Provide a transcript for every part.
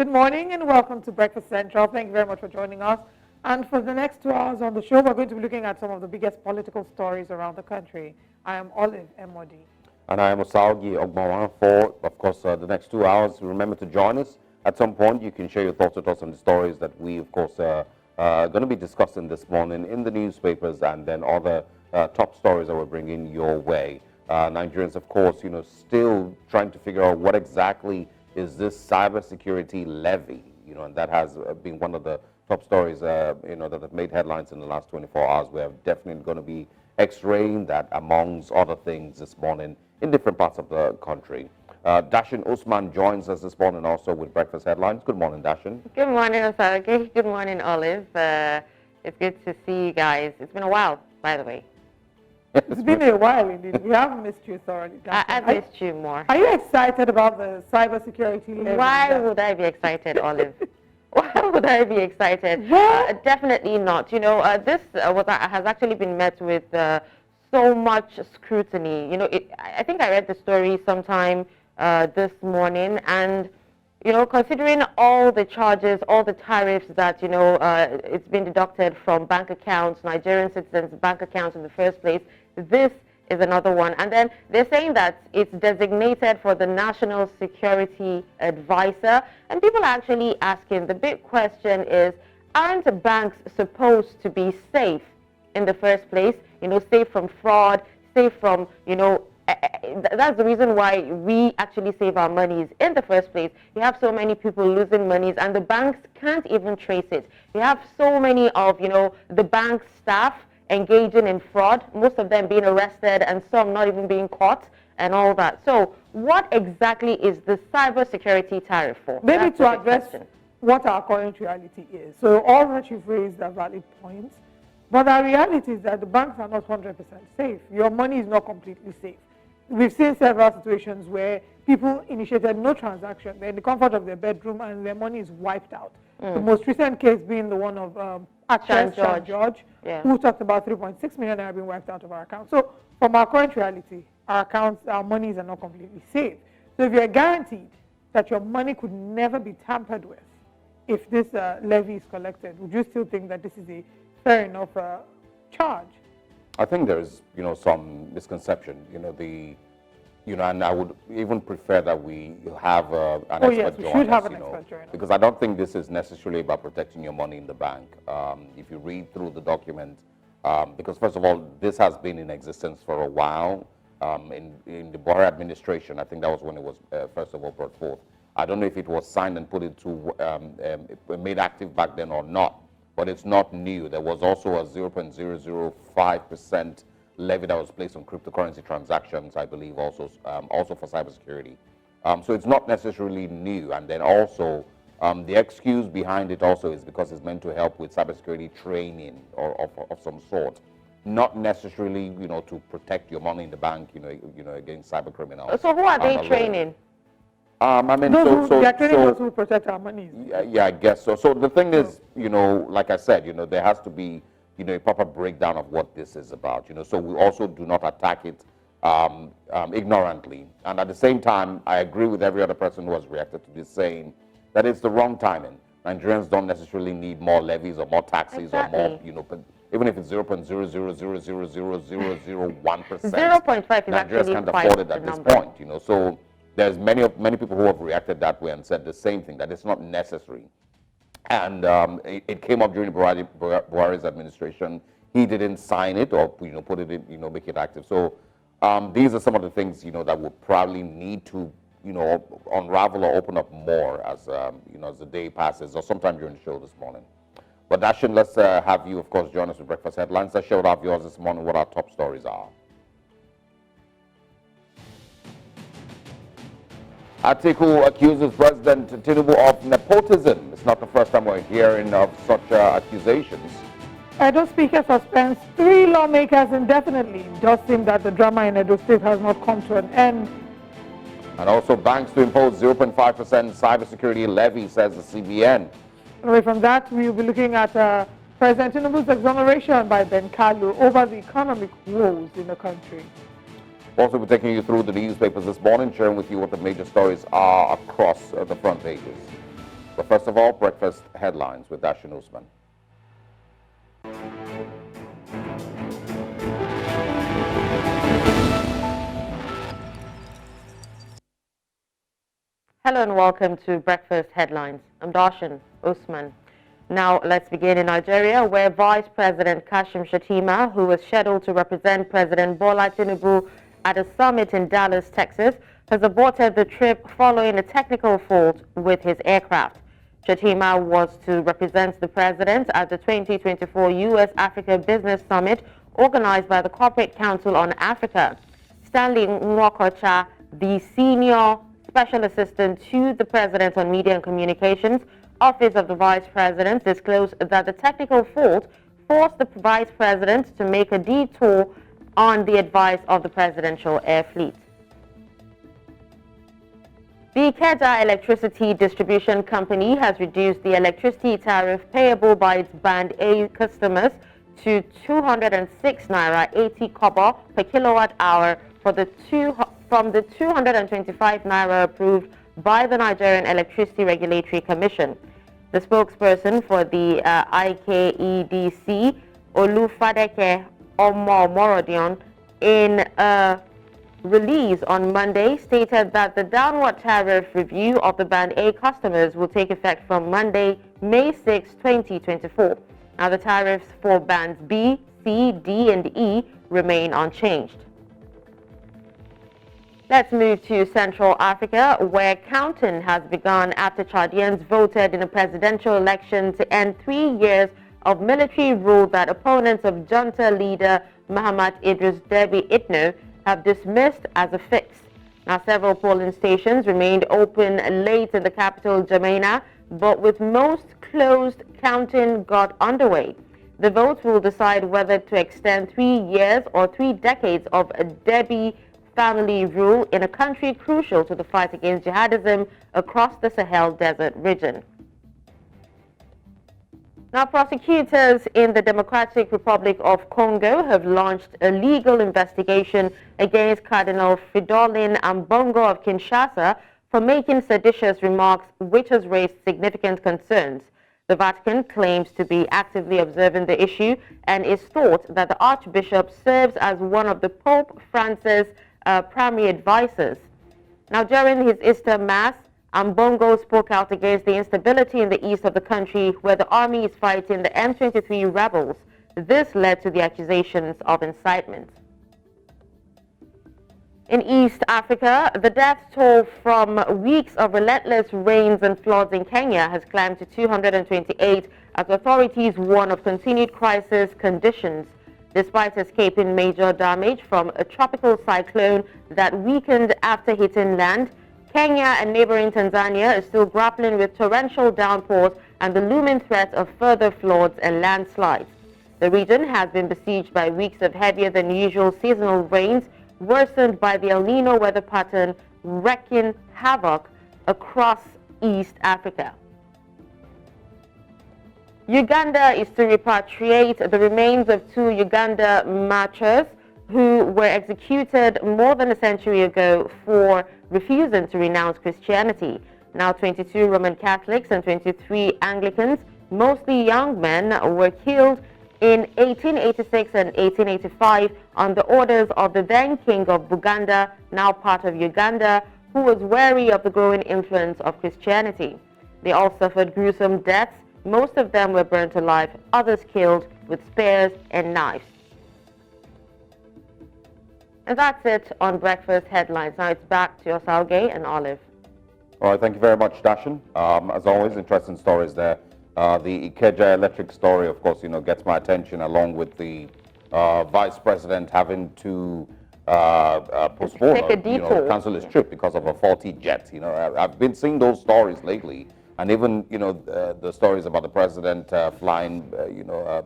Good morning and welcome to Breakfast Central. Thank you very much for joining us. And for the next 2 hours on the show, we're going to be looking at some of the biggest political stories around the country. I am Olive Emodi. And I am Osalgi Ogbawan. For, of course, the next 2 hours, remember to join us. At some point, you can share your thoughts with us on the stories that we, of course, are going to be discussing this morning in the newspapers and then other top stories that we're bringing your way. Nigerians, of course, still trying to figure out what exactly is this cybersecurity levy, and that has been one of the top stories, that have made headlines in the last 24 hours. We're definitely going to be x-raying that amongst other things this morning in different parts of the country. Dashin Usman joins us this morning also with breakfast headlines. Good morning, Dashin. Good morning, Osage. Good morning, Olive. It's good to see you guys. It's been a while, by the way. It's been a while indeed. We have missed you thoroughly. I've missed you more. Are you excited about the cybersecurity levy? Why would I be excited, Olive? Why would I be excited? Definitely not. This has actually been met with so much scrutiny. I think I read the story sometime this morning, and considering all the charges, all the tariffs that it's been deducted from bank accounts, Nigerian citizens' bank accounts in the first place, this is another one. And then they're saying that it's designated for the National Security Advisor. And people are actually asking, the big question is, aren't banks supposed to be safe in the first place? Safe from fraud, safe from, that's the reason why we actually save our monies in the first place. You have so many people losing monies and the banks can't even trace it. You have so many of, the bank staff engaging in fraud, most of them being arrested and some not even being caught and all that. So what exactly is the cybersecurity tariff for? Maybe that's to address what our current reality is. So all that you've raised are valid points, but our reality is that the banks are not 100% safe. Your money is not completely safe. We've seen several situations where people initiated no transaction. They're in the comfort of their bedroom and their money is wiped out. The most recent case being the one of actress George, who talked about 3.6 million naira being wiped out of our account. So from our current reality, our accounts, our monies are not completely safe. So if you're guaranteed that your money could never be tampered with if this levy is collected, would you still think that this is a fair enough charge? I think there's, some misconception, and I would even prefer that we have an expert join us, because I don't think this is necessarily about protecting your money in the bank. If you read through the document, because first of all, this has been in existence for a while. In the Buhari administration, I think that was when it was first of all brought forth. I don't know if it was signed and put into made active back then or not, but it's not new. There was also a 0.005% levy that was placed on cryptocurrency transactions, I believe, also for cybersecurity. So it's not necessarily new. And then also, the excuse behind it also is because it's meant to help with cybersecurity training or of some sort, not necessarily, to protect your money in the bank, against cyber criminals. So who are they training? They're training those who protect our money. Yeah, I guess so. So the thing is, like I said, there has to be, a proper breakdown of what this is about. So we also do not attack it ignorantly. And at the same time, I agree with every other person who has reacted to this, saying that it's the wrong timing. Nigerians don't necessarily need more levies or more taxes or more, even if it's 0.0000001%. 0.5 is Nigerians can't afford it at this point. So there's many people who have reacted that way and said the same thing, that it's not necessary. And it came up during Buhari's administration. He didn't sign it or put it in, make it active. So these are some of the things that would probably need to unravel or open up more as as the day passes, or sometime during the show this morning. But Dashin, let's have you, of course, join us with breakfast headlines. Let's share with our viewers this morning what our top stories are. Atiku accuses President Tinubu of nepotism. It's not the first time we're hearing of such accusations. Edo Speaker suspends 3 lawmakers indefinitely. It does seem that the drama in Edo State has not come to an end. And also banks to impose 0.5% cybersecurity levy, says the CBN. Away from that, we will be looking at President Tinubu's exoneration by Ben Kalu over the economic woes in the country. We'll also be taking you through the newspapers this morning, sharing with you what the major stories are across the front pages. But first of all, breakfast headlines with Dashin Usman. Hello and welcome to Breakfast Headlines. I'm Darshan Usman. Now let's begin in Nigeria, where Vice President Shettima, who was scheduled to represent President Bola Tinubu at a summit in Dallas, Texas, has aborted the trip following a technical fault with his aircraft. Shettima was to represent the president at the 2024 U.S.-Africa Business Summit organized by the Corporate Council on Africa. Stanley Nwokocha, the senior Special Assistant to the President on Media and Communications, Office of the Vice President, disclosed that the technical fault forced the Vice President to make a detour on the advice of the Presidential Air Fleet. The Ikeja Electricity Distribution Company has reduced the electricity tariff payable by its Band A customers to 206 naira 80 kobo per kilowatt hour from the 225 naira approved by the Nigerian Electricity Regulatory Commission. The spokesperson for the IKEDC, Olufadeke Omorodion, in a release on Monday, stated that the downward tariff review of the Band A customers will take effect from Monday, May 6, 2024. Now, the tariffs for Bands B, C, D, and E remain unchanged. Let's move to Central Africa, where counting has begun after Chadians voted in a presidential election to end 3 years of military rule that opponents of junta leader Mahamat Idris Deby Itno have dismissed as a fix. Now, several polling stations remained open late in the capital, Jamena, but with most closed, counting got underway. The vote will decide whether to extend 3 years or 3 decades of Deby family rule in a country crucial to the fight against jihadism across the Sahel Desert region. Now, prosecutors in the Democratic Republic of Congo have launched a legal investigation against Cardinal Fridolin Ambongo of Kinshasa for making seditious remarks, which has raised significant concerns. The Vatican claims to be actively observing the issue and is thought that the Archbishop serves as one of the Pope Francis' primary advisors. Now, during his Easter Mass, Ambongo spoke out against the instability in the east of the country, where the army is fighting the M23 rebels. This led to the accusations of incitement. In East Africa, the death toll from weeks of relentless rains and floods in Kenya has climbed to 228 as authorities warn of continued crisis conditions. Despite escaping major damage from a tropical cyclone that weakened after hitting land, Kenya and neighboring Tanzania are still grappling with torrential downpours and the looming threat of further floods and landslides. The region has been besieged by weeks of heavier than usual seasonal rains, worsened by the El Nino weather pattern wreaking havoc across East Africa. Uganda is to repatriate the remains of 2 Uganda martyrs who were executed more than a century ago for refusing to renounce Christianity. Now, 22 Roman Catholics and 23 Anglicans, mostly young men, were killed in 1886 and 1885 on the orders of the then King of Buganda, now part of Uganda, who was wary of the growing influence of Christianity. They all suffered gruesome deaths. Most of them were burnt alive, others killed with spears and knives. And that's it on Breakfast Headlines. Now it's back to Osalge and Olive. All right, thank you very much, Dashin. As always, interesting stories there. The Ikeja Electric story, of course, gets my attention, along with the Vice President having to postpone or cancel his trip because of a faulty jet. I've been seeing those stories lately. And even, the stories about the president flying,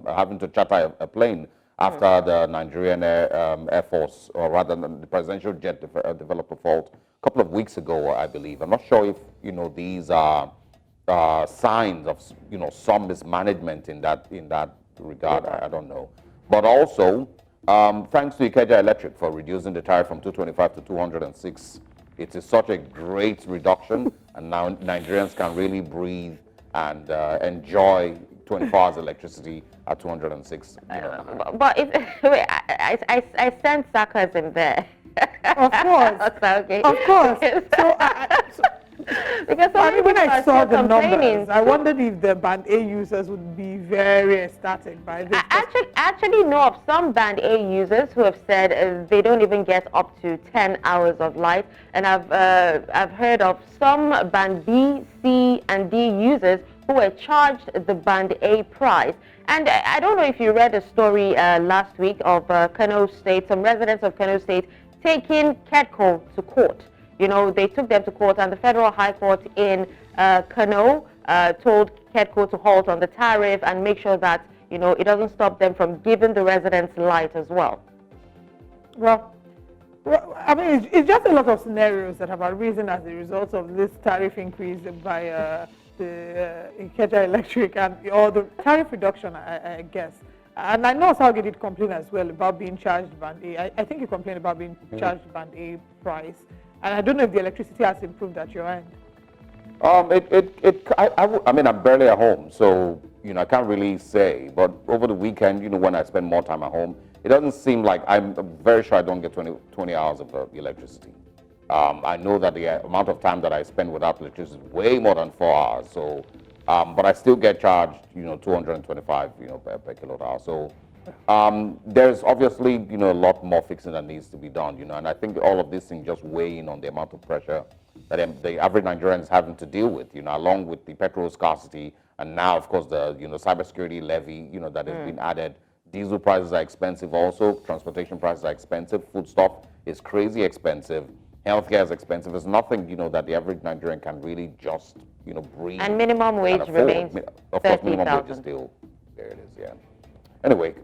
having to charter a plane after the Nigerian Air Force, or rather the presidential jet developed a fault a couple of weeks ago, I believe. I'm not sure if, these are signs of, some mismanagement in that regard. I don't know. But also, thanks to Ikeja Electric for reducing the tariff from 225 to 206. It is such a great reduction, and now Nigerians can really breathe and enjoy 24 hours electricity at 206. But if, wait, I sense sarcasm there. Of course. Okay. Of course. Because when I saw the complaining. numbers, I wondered if the Band A users would be very ecstatic by this. I actually know of some Band A users who have said they don't even get up to 10 hours of light, and I've heard of some Band B, C, and D users who were charged the Band A price. And I don't know if you read a story last week of Kano State, some residents of Kano State taking KEDCO to court. You know, they took them to court, and the Federal High Court in Kano told KEDCO to halt on the tariff and make sure that, you know, it doesn't stop them from giving the residents light as well. Well, I mean, it's just a lot of scenarios that have arisen as a result of this tariff increase by the Ikeja Electric or the tariff reduction, I guess. And I know Salgi did complain as well about being charged Band A. I think you complained about being charged Band A price. And I don't know if the electricity has improved at your end. I mean, I'm barely at home, so, you know, I can't really say. But over the weekend, you know, when I spend more time at home, it doesn't seem like, I'm very sure I don't get 20 hours of electricity. I know that the amount of time that I spend without electricity is way more than 4 hours. So, but I still get charged, you know, 225, you know, per kilowatt hour. So, there's obviously, you know, a lot more fixing that needs to be done, you know, and I think all of these things just weigh in on the amount of pressure that the average Nigerian is having to deal with, you know, along with the petrol scarcity, and now, of course, the, you know, cybersecurity levy, you know, that has been added. Diesel prices are expensive also, transportation prices are expensive, foodstuff is crazy expensive, healthcare is expensive. There's nothing, you know, that the average Nigerian can really just, you know, breathe. And minimum wage remains Of course, minimum wage is still, there it is, yeah. Anyway,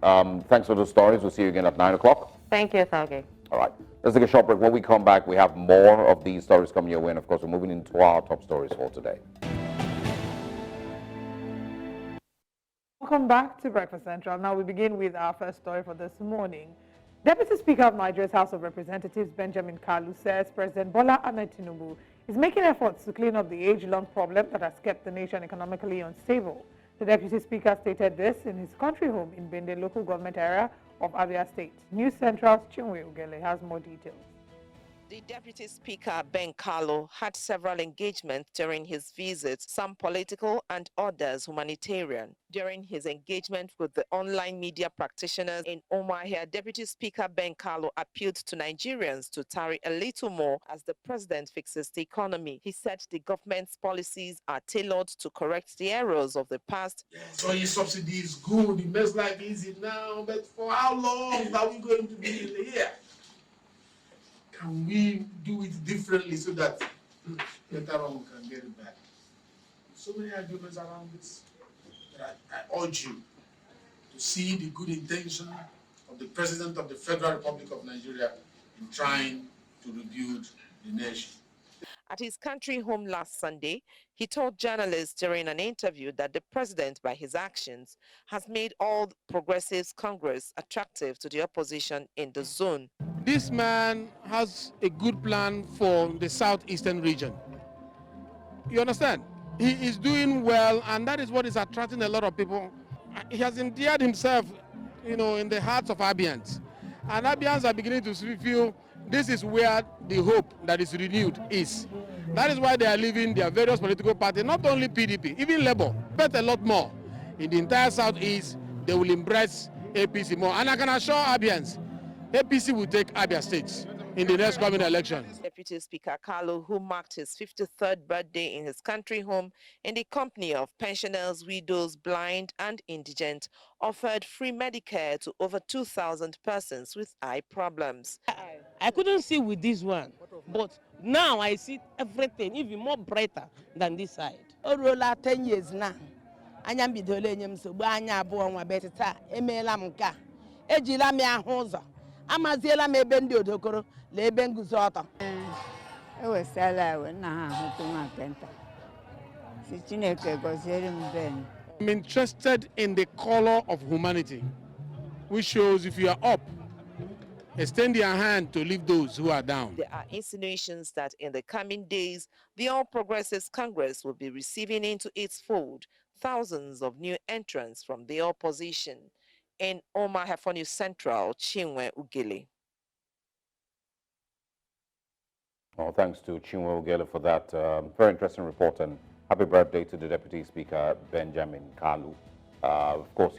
thanks for those stories. We'll see you again at 9 o'clock. Thank you, Salgi. All right. Let's take a short break. When we come back, we have more of these stories coming your way. And, of course, we're moving into our top stories for today. Welcome back to Breakfast Central. Now we begin with our first story for this morning. Deputy Speaker of Nigeria's House of Representatives, Benjamin Kalu, says President Bola Ahmed Tinubu is making efforts to clean up the age-long problem that has kept the nation economically unstable. The Deputy Speaker stated this in his country home in Bende local government area of Abia State. News Central's Chinwe Ugele has more details. The Deputy Speaker, Ben Carlo, had several engagements during his visit, some political and others humanitarian. During his engagement with the online media practitioners in Umuahia, Deputy Speaker Ben Carlo appealed to Nigerians to tarry a little more as the president fixes the economy. He said the government's policies are tailored to correct the errors of the past. So your subsidy is good, it makes life easy now, but for how long are we going to be in here? Can we do it differently so that later on we can get it back? So many arguments around this. But I urge you to see the good intention of the President of the Federal Republic of Nigeria in trying to rebuild the nation. At his country home last Sunday, he told journalists during an interview that the president, by his actions, has made all Progressives Congress attractive to the opposition in the zone. This man has a good plan for the southeastern region. You understand? He is doing well, and that is what is attracting a lot of people. He has endeared himself, you know, in the hearts of Abians. And Abians are beginning to feel this is where the hope that is renewed is. That is why they are leaving their various political parties, not only PDP, even Labour, but a lot more. In the entire southeast, they will embrace APC more. And I can assure Abians, APC will take Abia State in the next coming election. Deputy Speaker Carlo, who marked his 53rd birthday in his country home in the company of pensioners, widows, blind and indigent, offered free Medicare to over 2,000 persons with eye problems. I couldn't see with this one, but now I see everything even more brighter than this side. Orola 10 years now. Anya bidole enyem sogbu anya abụọ nwa betita emeela m nka. Ejila m ahụ ụzọ. Amaziela m ebe ndị odokoro la ebe nguzo ọtọ. Ewesala ewe na ha ahụtụ nwa kenta. Si Chineke gọziere m Ben. I'm interested in the color of humanity, which shows if you are up, extend their hand to lift those who are down. There are insinuations that in the coming days, the All Progressives Congress will be receiving into its fold thousands of new entrants from the opposition. In Omar Hefonu Central, Chinwe Ugele. Well, thanks to Chinwe Ugele for that very interesting report, and happy birthday to the Deputy Speaker, Benjamin Kalu. Of course,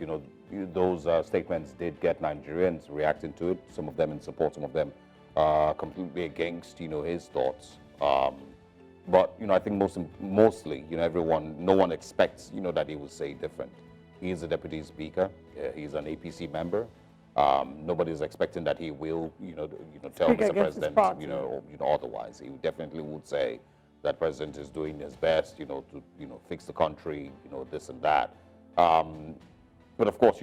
those statements did get Nigerians reacting to it, some of them in support, some of them completely against, his thoughts. But, I think mostly, no one expects, that he will say different. He is a Deputy Speaker. He's an APC member. Nobody's expecting that he will, tell Mr. President, or, otherwise. He definitely would say that President is doing his best, to, fix the country, this and that. But of course,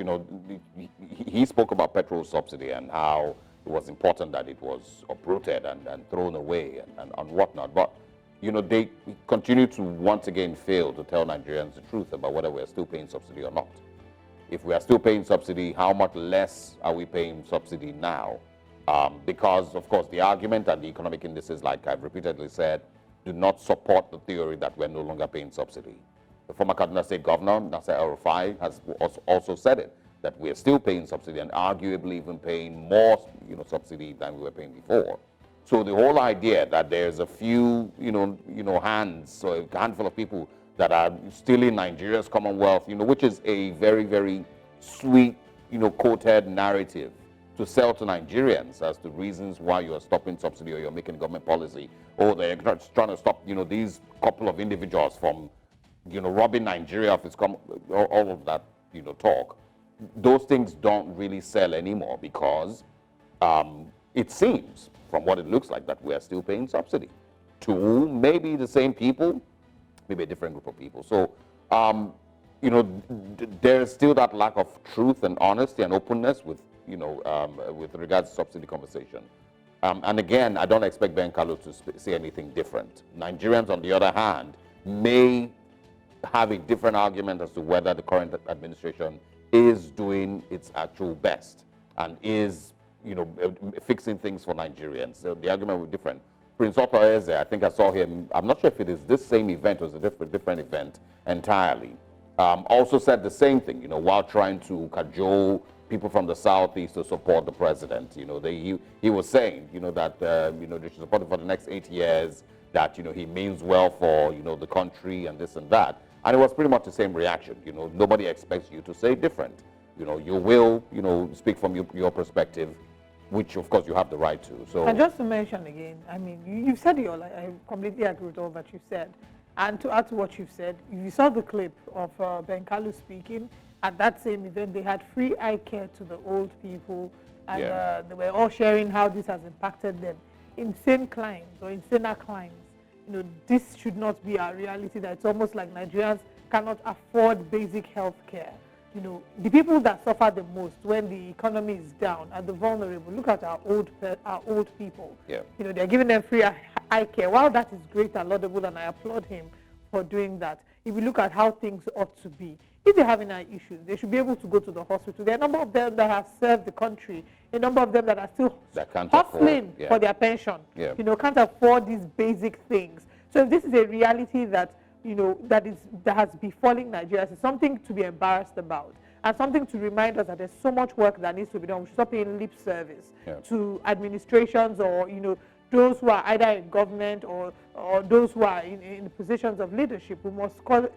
he spoke about petrol subsidy and how it was important that it was uprooted and thrown away and whatnot. But, they continue to once again fail to tell Nigerians the truth about whether we're still paying subsidy or not. If we are still paying subsidy, how much less are we paying subsidy now? Because, of course, the argument and the economic indices, like I've repeatedly said, do not support the theory that we're no longer paying subsidy. The former Kaduna State Governor, Nasser El-Rufai, has also said it, that we're still paying subsidy and arguably even paying more, subsidy than we were paying before. So the whole idea that there's a few, hands, so a handful of people that are stealing Nigeria's commonwealth, which is a very, very sweet, quoted narrative to sell to Nigerians as to reasons why you're stopping subsidy or you're making government policy, or they're trying to stop, these couple of individuals from, robbing Nigeria of its all of that, talk. Those things don't really sell anymore because it seems, from what it looks like, that we are still paying subsidy to maybe the same people, maybe a different group of people. So, there's still that lack of truth and honesty and openness with, with regards to subsidy conversation. And again, I don't expect Ben Kalu to say anything different. Nigerians, on the other hand, may have a different argument as to whether the current administration is doing its actual best and is, fixing things for Nigerians. So the argument was different. Prince Otto Eze, I think I saw him, I'm not sure if it is this same event or it was a different event entirely, also said the same thing, while trying to cajole people from the Southeast to support the president. He was saying, that, they should support him for the next 8 years, that, he means well for, the country and this and that. And it was pretty much the same reaction. Nobody expects you to say different. You will, speak from your perspective, which of course you have the right to. So, and just to mention again, I mean, you've said it all. I completely agree with all that you've said. And to add to what you've said, if you saw the clip of Ben Kalu speaking at that same event, they had free eye care to the old people, and they were all sharing how this has impacted them. Insane climes or insaner climes, this should not be our reality. That it's almost like Nigerians cannot afford basic health care. The people that suffer the most when the economy is down are the vulnerable. Look at our old people. Yeah. They're giving them free eye care. While that is great and laudable, and I applaud him for doing that, if you look at how things ought to be, if they're having eye issues, they should be able to go to the hospital. There are a number of them that have served the country, a number of them that are still hustling for their pension, can't afford these basic things. So if this is a reality that that has befallen Nigeria, it's something to be embarrassed about and something to remind us that there's so much work that needs to be done. We should stop paying lip service to administrations or those who are either in government or those who are in positions of leadership. We must call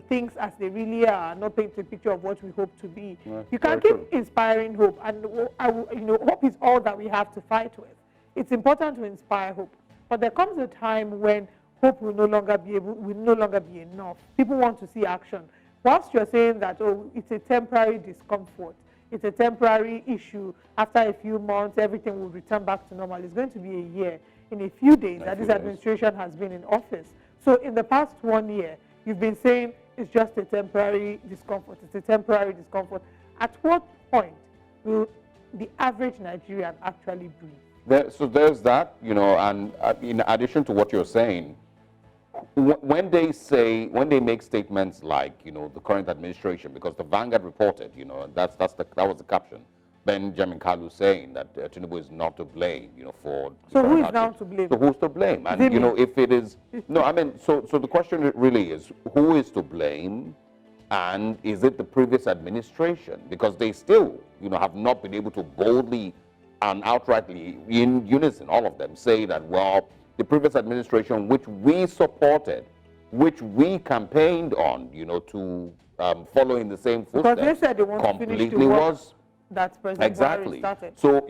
things as they really are, not paint a picture of what we hope to be. You can keep inspiring hope, and hope is all that we have to fight with. It's important to inspire hope, but there comes a time when hope will no longer be enough. People want to see action. Whilst you're saying that, it's a temporary discomfort, it's a temporary issue, after a few months, everything will return back to normal. It's going to be a year, in a few days, that this administration has been in office. So in the past 1 year, you've been saying it's just a temporary discomfort. It's a temporary discomfort. At what point will the average Nigerian actually breathe? So there's that, and in addition to what you're saying, when they make statements like, the current administration, because the Vanguard reported, that was the caption, Benjamin Kalu saying that Tinubu is not to blame, for... So who is now to blame? So who's to blame? And, if it is... No, I mean, so the question really is, who is to blame? And is it the previous administration? Because they still, have not been able to boldly and outrightly, in unison, all of them, say that, well, the previous administration, which we supported, which we campaigned on, to follow in the same footsteps, because they said they want completely to finish the work was... That's President Exactly. started. So,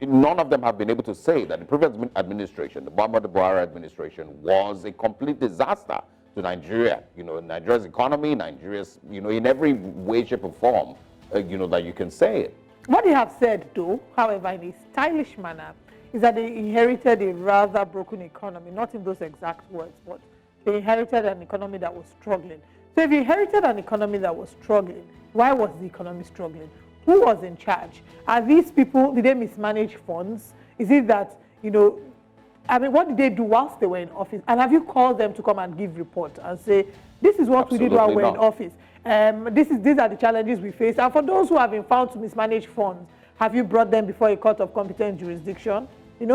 none of them have been able to say that the previous administration, the Buhari administration, was a complete disaster to Nigeria. Nigeria's economy, Nigeria's, in every way, shape, or form, that you can say it. What they have said, though, however, in a stylish manner, is that they inherited a rather broken economy, not in those exact words, but they inherited an economy that was struggling. So if you inherited an economy that was struggling, why was the economy struggling? Who was in charge? Are these people, did they mismanage funds? Is it that, what did they do whilst they were in office? And have you called them to come and give report and say, this is what Absolutely we did while we were in not. office. These are the challenges we face. And for those who have been found to mismanage funds, have you brought them before a court of competent jurisdiction?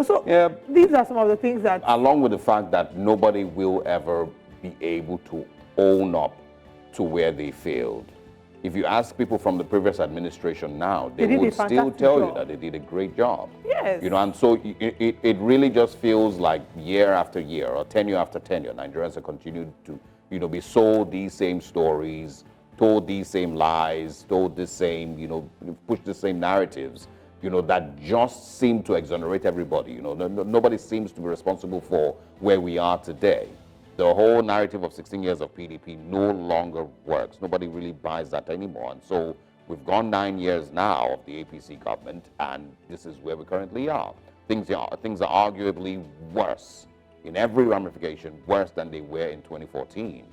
So these are some of the things that... Along with the fact that nobody will ever be able to own up to where they failed. If you ask people from the previous administration now, they would still tell you that they did a great job. Yes. And so it really just feels like year after year or tenure after tenure, Nigerians have continued to, be sold these same stories, told these same lies, told the same, pushed the same narratives, that just seem to exonerate everybody. Nobody seems to be responsible for where we are today. The whole narrative of 16 years of PDP no longer works. Nobody really buys that anymore. And so we've gone 9 years now of the APC government, and this is where we currently are. Things are arguably worse in every ramification, worse than they were in 2014.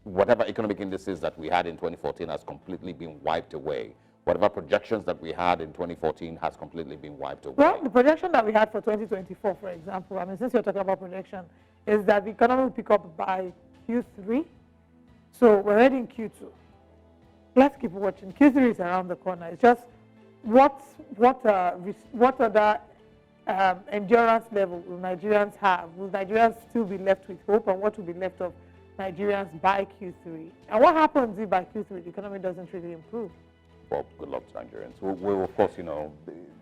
Whatever economic indices that we had in 2014 has completely been wiped away. Whatever projections that we had in 2014 has completely been wiped away. Well, the projection that we had for 2024, for example, since you're talking about projection, is that the economy will pick up by Q3. So we're already in Q2. Let's keep watching. Q3 is around the corner. It's just what other endurance level will Nigerians have? Will Nigerians still be left with hope, and what will be left of Nigerians by Q3? And what happens if by Q3 the economy doesn't really improve? Well, good luck to Nigerians. We'll of course, we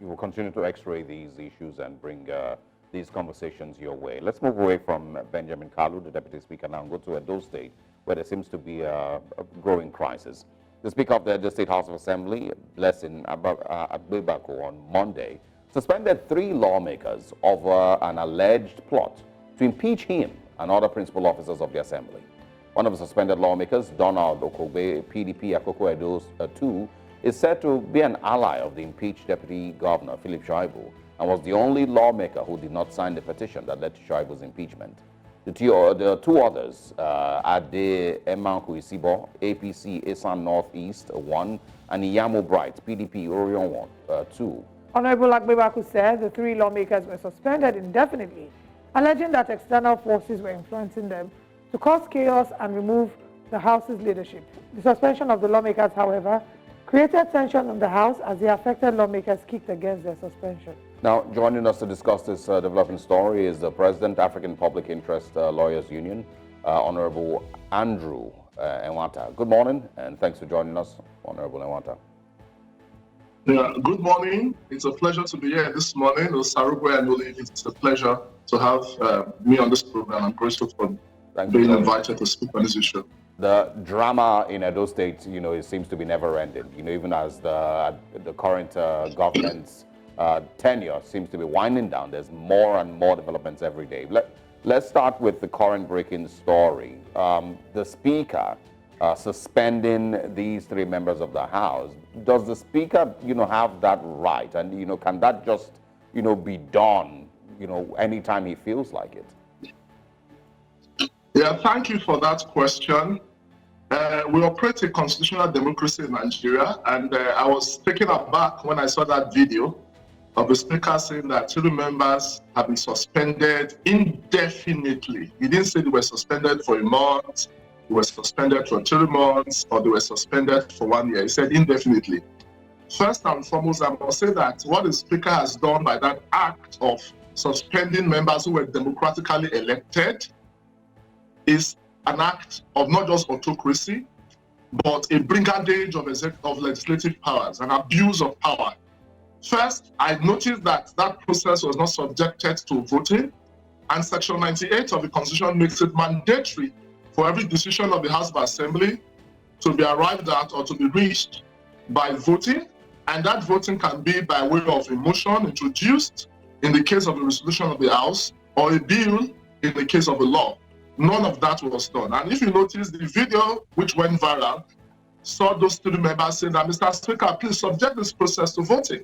will continue to x-ray these issues and bring these conversations your way. Let's move away from Benjamin Kalu, the Deputy Speaker, now and go to Edo State, where there seems to be a growing crisis. The Speaker of the Edo State House of Assembly, Blessing Agbebako, on Monday, suspended 3 lawmakers over an alleged plot to impeach him and other principal officers of the Assembly. One of the suspended lawmakers, Donald Okobe, PDP Akoko Edo 2, is said to be an ally of the impeached Deputy Governor, Philip Shaibu, and was the only lawmaker who did not sign the petition that led to Shaibu's impeachment. The 2 others, Ade Emanku Isibo, APC Esan Northeast 1, and Iyamo Bright, PDP Orion 1, 2. Honorable Agbebaku said the 3 lawmakers were suspended indefinitely, alleging that external forces were influencing them to cause chaos and remove the House's leadership. The suspension of the lawmakers, however, created tension in the House as the affected lawmakers kicked against their suspension. Now, joining us to discuss this developing story is the President, African Public Interest Lawyers Union, Honorable Andrew Enwata. Good morning, and thanks for joining us, Honorable Enwata. Yeah, good morning. It's a pleasure to be here this morning. Sarugwe and Oli, it's a pleasure to have me on this program. I'm grateful for being invited to speak on this issue. The drama in Edo State, it seems to be never ending. Even as the current government's tenure seems to be winding down, there's more and more developments every day. Let's start with the current breaking story. The Speaker suspending these 3 members of the House. Does the Speaker, have that right? And, can that just, be done, anytime he feels like it? Yeah, thank you for that question. We operate a constitutional democracy in Nigeria, and I was taken aback when I saw that video of the Speaker saying that 2 members have been suspended indefinitely. He didn't say they were suspended for a month, they were suspended for 3 months, or they were suspended for 1 year. He said indefinitely. First and foremost, I must say that what the Speaker has done by that act of suspending members who were democratically elected is an act of not just autocracy, but a brigandage of legislative powers, an abuse of power. First, I noticed that that process was not subjected to voting, and Section 98 of the Constitution makes it mandatory for every decision of the House of Assembly to be arrived at or to be reached by voting, and that voting can be by way of a motion introduced in the case of a resolution of the House, or a bill in the case of a law. None of that was done. And if you notice, the video which went viral saw those student members saying that, Mr. Speaker, please subject this process to voting.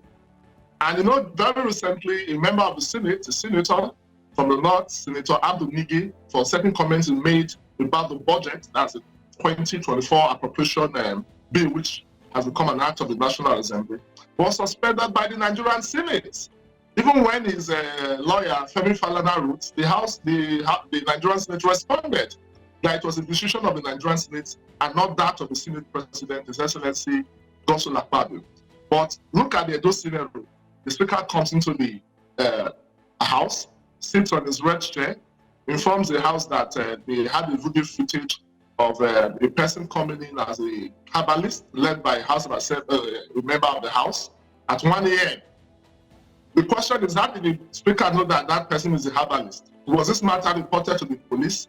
And you know, very recently, a member of the Senate, a senator from the North, Senator Abdul Nigi, for certain comments he made about the budget, that's the 2024 appropriation bill, which has become an act of the National Assembly, was suspended by the Nigerian Senate. Even when his lawyer, Femi Falana, wrote, the Nigerian Senate responded that it was a decision of the Nigerian Senate and not that of the Senate President, His Excellency Godswill Akpabio. But look at the Edo scenario. The Speaker comes into the House, sits on his red chair, informs the House that they had a video footage of a person coming in as a herbalist led by a member of the House at 1 a.m. The question is, how did the Speaker know that that person is a herbalist? Was this matter reported to the police?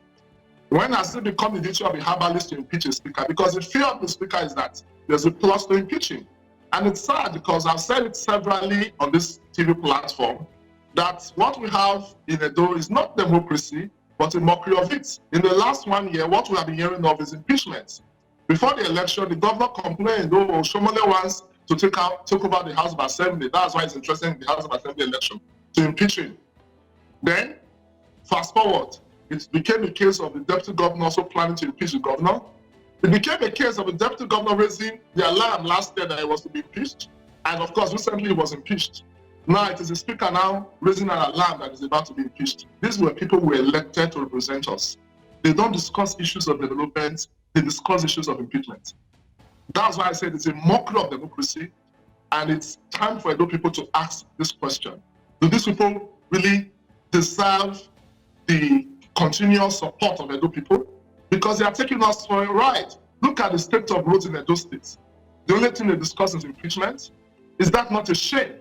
When has it become the duty of a herbalist to impeach a Speaker? Because the fear of the Speaker is that there's a plot to impeach him. And it's sad because I've said it severally on this TV platform that what we have in Edo is not democracy, but a mockery of it. In the last 1 year, what we have been hearing of is impeachment. Before the election, the governor complained, oh, Shomole wants to take over the House of Assembly. That's why he's interested in the House of Assembly election, to impeach him. Then, fast forward, it became a case of the deputy governor also planning to impeach the governor. It became a case of the deputy governor raising the alarm last year that he was to be impeached. And of course, recently he was impeached. Now it is the Speaker now raising an alarm that is about to be impeached. These were people who were elected to represent us. They don't discuss issues of development, they discuss issues of impeachment. That's why I said it's a mockery of democracy, and it's time for Edo people to ask this question. Do these people really deserve the continuous support of Edo people? Because they are taking us for a ride. Look at the state of roads in Edo State. The only thing they discuss is impeachment. Is that not a shame?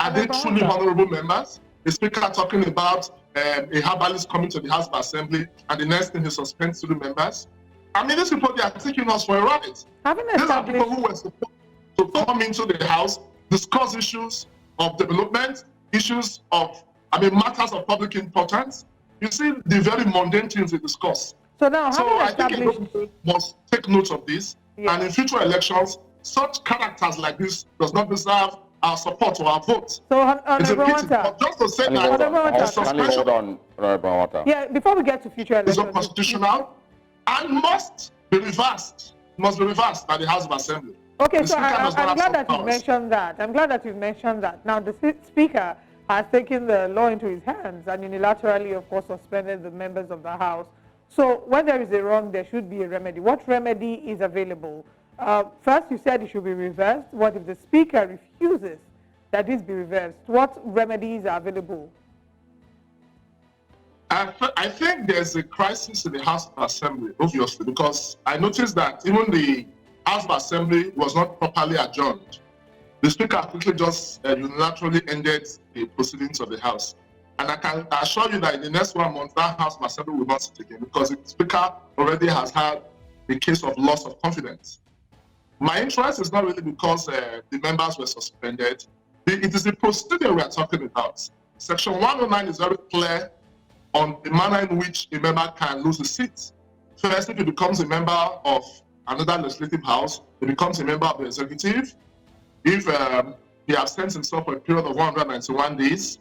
Are they truly honorable members? The Speaker talking about a herbalist coming to the House of Assembly, and the next thing he suspends to the members. I mean, these people, they are taking us for a ride. These are people who were supposed to come into the House, discuss issues of development, issues of, matters of public importance. You see the very mundane things they discuss. So now, I think people must take note of this, and in future elections, such characters like this does not deserve our support or our vote. So, it's a pity, but just to say that the suspension before we get to future elections, is unconstitutional and must be reversed by the House of Assembly. Okay, so I'm glad that you've mentioned that. I'm glad that you've mentioned that. Now, the Speaker has taken the law into his hands and unilaterally, of course, suspended the members of the House. So when there is a wrong, there should be a remedy. What remedy is available? First, you said it should be reversed. What if the Speaker refuses that this be reversed? What remedies are available? I think there's a crisis in the House of Assembly, obviously, because I noticed that even the House of Assembly was not properly adjourned. The Speaker quickly just unilaterally ended the proceedings of the House. And I can assure you that in the next 1 month, that House of Assembly will not sit again, because the Speaker already has had a case of loss of confidence. My interest is not really because the members were suspended. It is the procedure we are talking about. Section 109 is very clear on the manner in which a member can lose a seat. First, if he becomes a member of another legislative house, he becomes a member of the executive. If he absents himself for a period of 191 days,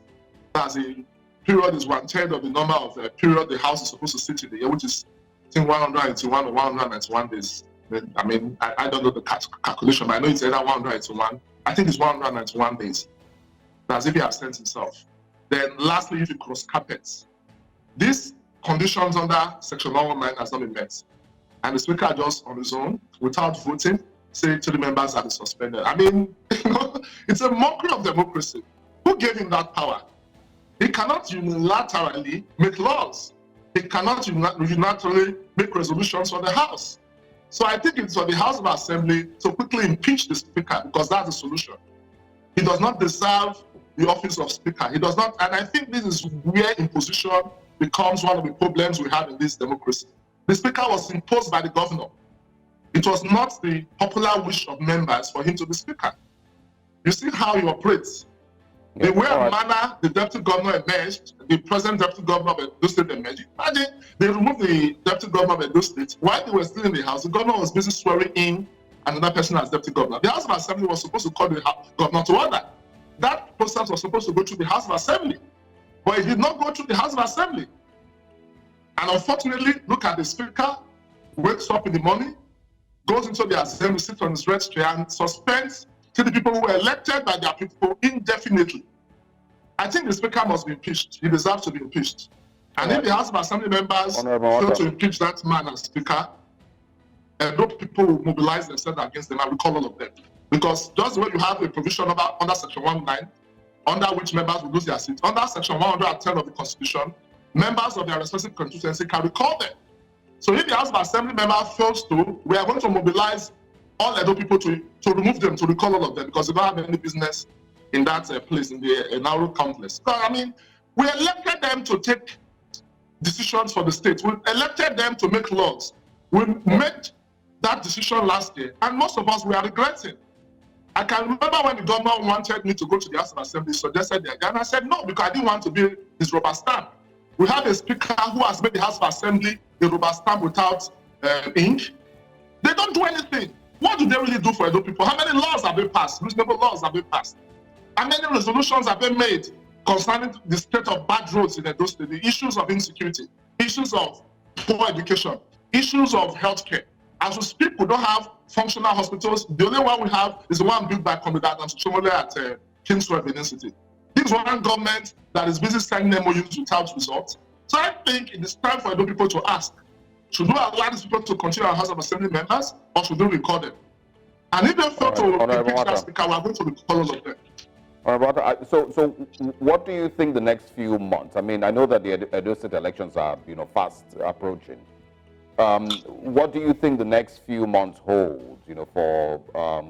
that's a period is 1/3 of the number of period the House is supposed to sit in the year, which is, I think, 181 or 191 days. I don't know the calculation, but I know it's either 181. I think it's 191 days. That's if he absents himself. Then lastly, if he cross carpets. These conditions under Section 119 has not been met. And the Speaker just on his own, without voting, say 3 members have been suspended. I mean, it's a mockery of democracy. Who gave him that power? He cannot unilaterally make laws. He cannot unilaterally make resolutions for the House. So I think it's for the House of Assembly to quickly impeach the Speaker, because that's the solution. He does not deserve the office of Speaker. He does not, and I think this is where imposition becomes one of the problems we have in this democracy. The Speaker was imposed by the governor. It was not the popular wish of members for him to be Speaker. You see how he operates. The way and manner the deputy governor emerged, the present deputy governor of Edo State emerged. Imagine they removed the deputy governor of Edo State. While they were still in the House, the governor was busy swearing in another person as deputy governor. The House of Assembly was supposed to call the governor to order. That process was supposed to go through the House of Assembly, but it did not go through the House of Assembly. And unfortunately, look at the Speaker, wakes up in the morning, goes into the Assembly, sits on his red chair, and suspends to the people who were elected by their people indefinitely. I think the Speaker must be impeached. He deserves to be impeached. And if the House of Assembly members fail to impeach that man as Speaker, those people will mobilize themselves against them and recall all of them. Because just the way you have a provision under Section 109, under which members will lose their seats, under Section 110 of the Constitution, members of their respective constituency can recall them. So if the House of Assembly member fails to, we are going to mobilize all Edo people to remove them, to recall all of them, because they don't have any business in that place, in the narrow complex. So, I mean, we elected them to take decisions for the state. We elected them to make laws. We made that decision last year, and most of us, we are regretting. I can remember when the governor wanted me to go to the House of Assembly, suggested the idea, and I said no, because I didn't want to be his rubber stamp. We have a Speaker who has made the House of Assembly a rubber stamp without ink. They don't do anything. What do they really do for Edo people? How many laws have been passed? Reasonable laws have been passed. How many resolutions have been made concerning the state of bad roads in Edo State, the issues of insecurity, issues of poor education, issues of healthcare? As we speak, we don't have functional hospitals. The only one we have is the one built by Comrade Adams Chomole at Kingswell University. This is one government that is busy signing MOUs without results. So I think it is time for Edo people to ask, should we allow these people to continue our House of Assembly members, or should we recall them? And if they fail to impeach that Speaker, we are going to recall all of them. All right, so what do you think the next few months? I mean, I know that the Edo State elections are, fast approaching. What do you think the next few months hold, for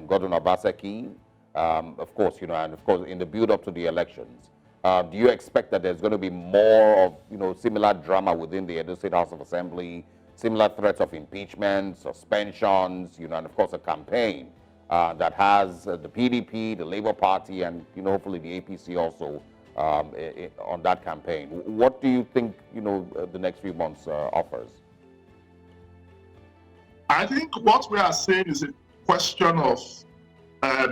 Governor Obaseki? Of course, and of course, in the build-up to the elections, do you expect that there's going to be more of, similar drama within the Edo State House of Assembly, similar threats of impeachment, suspensions, and of course a campaign that has the PDP, the Labour Party, and hopefully the APC also on that campaign? What do you think, the next few months offers? I think what we are seeing is a question of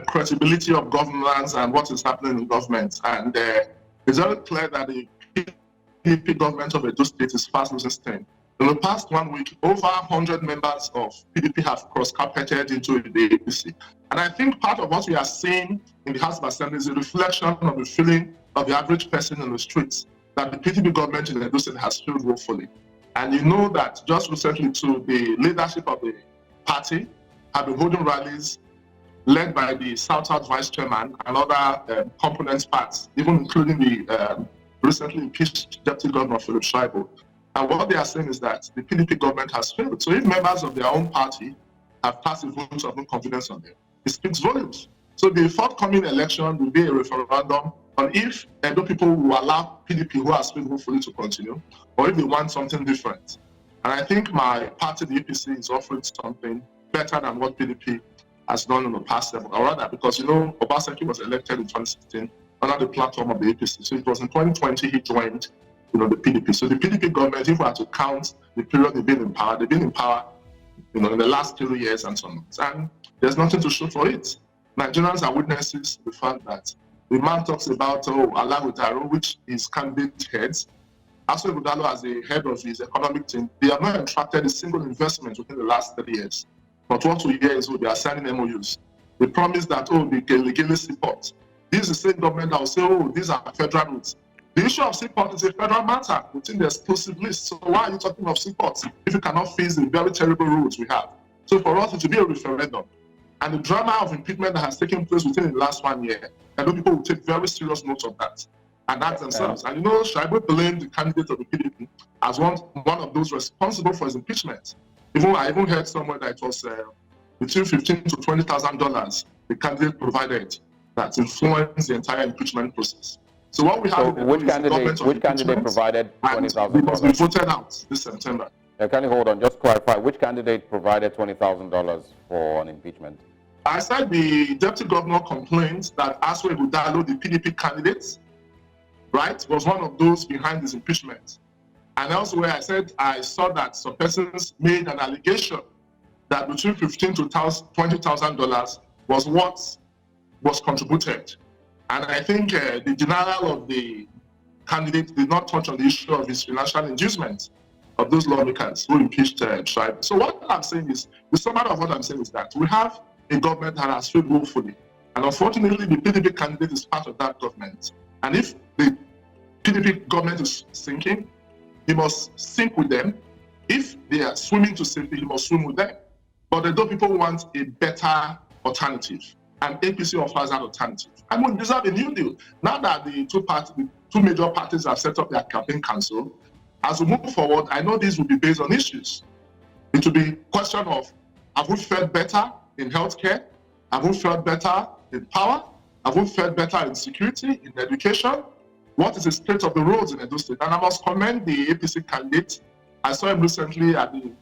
credibility of governance and what is happening in government. And it's very clear that the PDP government of Edo State is fast losing steam. In the past 1 week, over 100 members of PDP have cross-carpeted into the APC. And I think part of what we are seeing in the House of Assembly is a reflection of the feeling of the average person in the streets that the PDP government in Edo State has failed woefully. And you know that just recently too, the leadership of the party have been holding rallies led by the South-South Vice Chairman and other component parts, even including the recently impeached Deputy Governor Philip Shaibu. And what they are saying is that the PDP government has failed. So if members of their own party have passed a vote of no confidence on them, it speaks volumes. So the forthcoming election will be a referendum on if Edo people will allow PDP, who has failed hopefully, to continue, or if they want something different. And I think my party, the APC, is offering something better than what PDP has done in the past, or rather, because Obaseki was elected in 2016 under the platform of the APC. So it was in 2020 he joined the PDP. So the PDP government, if we are to count the period they've been in power, in the last 3 years and so on. And there's nothing to show for it. Nigerians are witnesses to the fact that the man talks about Alawi Daro, which is candidate heads. Aso Ighodalo, as the head of his economic team, they have not attracted a single investment within the last 3 years. But what we hear is they are signing MOUs. They promise that they legally support. This is the same government that will say, these are federal routes. The issue of seaport is a federal matter within the exclusive list. So why are you talking of seaports if you cannot face the very terrible rules we have? So for us, it will be a referendum. And the drama of impeachment that has taken place within the last 1 year, I know people will take very serious note of that and ask themselves. And you know, Shaibu blamed the candidate of the PDP as one of those responsible for his impeachment. I even heard somewhere that it was between $15,000 to $20,000 the candidate provided that influenced the entire impeachment process. So what we have which candidate provided $20,000? It must be voted out this September. Can you hold on? Just clarify. Which candidate provided $20,000 for an impeachment? I said the deputy governor complained that Aswe Budalo, the PDP candidate, right, was one of those behind this impeachment. And elsewhere, I said I saw that some persons made an allegation that between $15,000 to $20,000 was what was contributed. And I think the denial of the candidate did not touch on the issue of his financial inducement of those lawmakers who impeached Tribe. So what I'm saying is, the summary of what I'm saying is that we have a government that has failed woefully. And unfortunately, the PDP candidate is part of that government. And if the PDP government is sinking, he must sink with them. If they are swimming to safety, he must swim with them. But the people want a better alternative. And APC offers that alternative. And we deserve a new deal. Now that the two major parties have set up their campaign council, as we move forward, I know this will be based on issues. It will be a question of, have we felt better in healthcare? Have we felt better in power? Have we felt better in security, in education? What is the state of the roads in Edo State? And I must commend the APC candidate. I saw him recently at the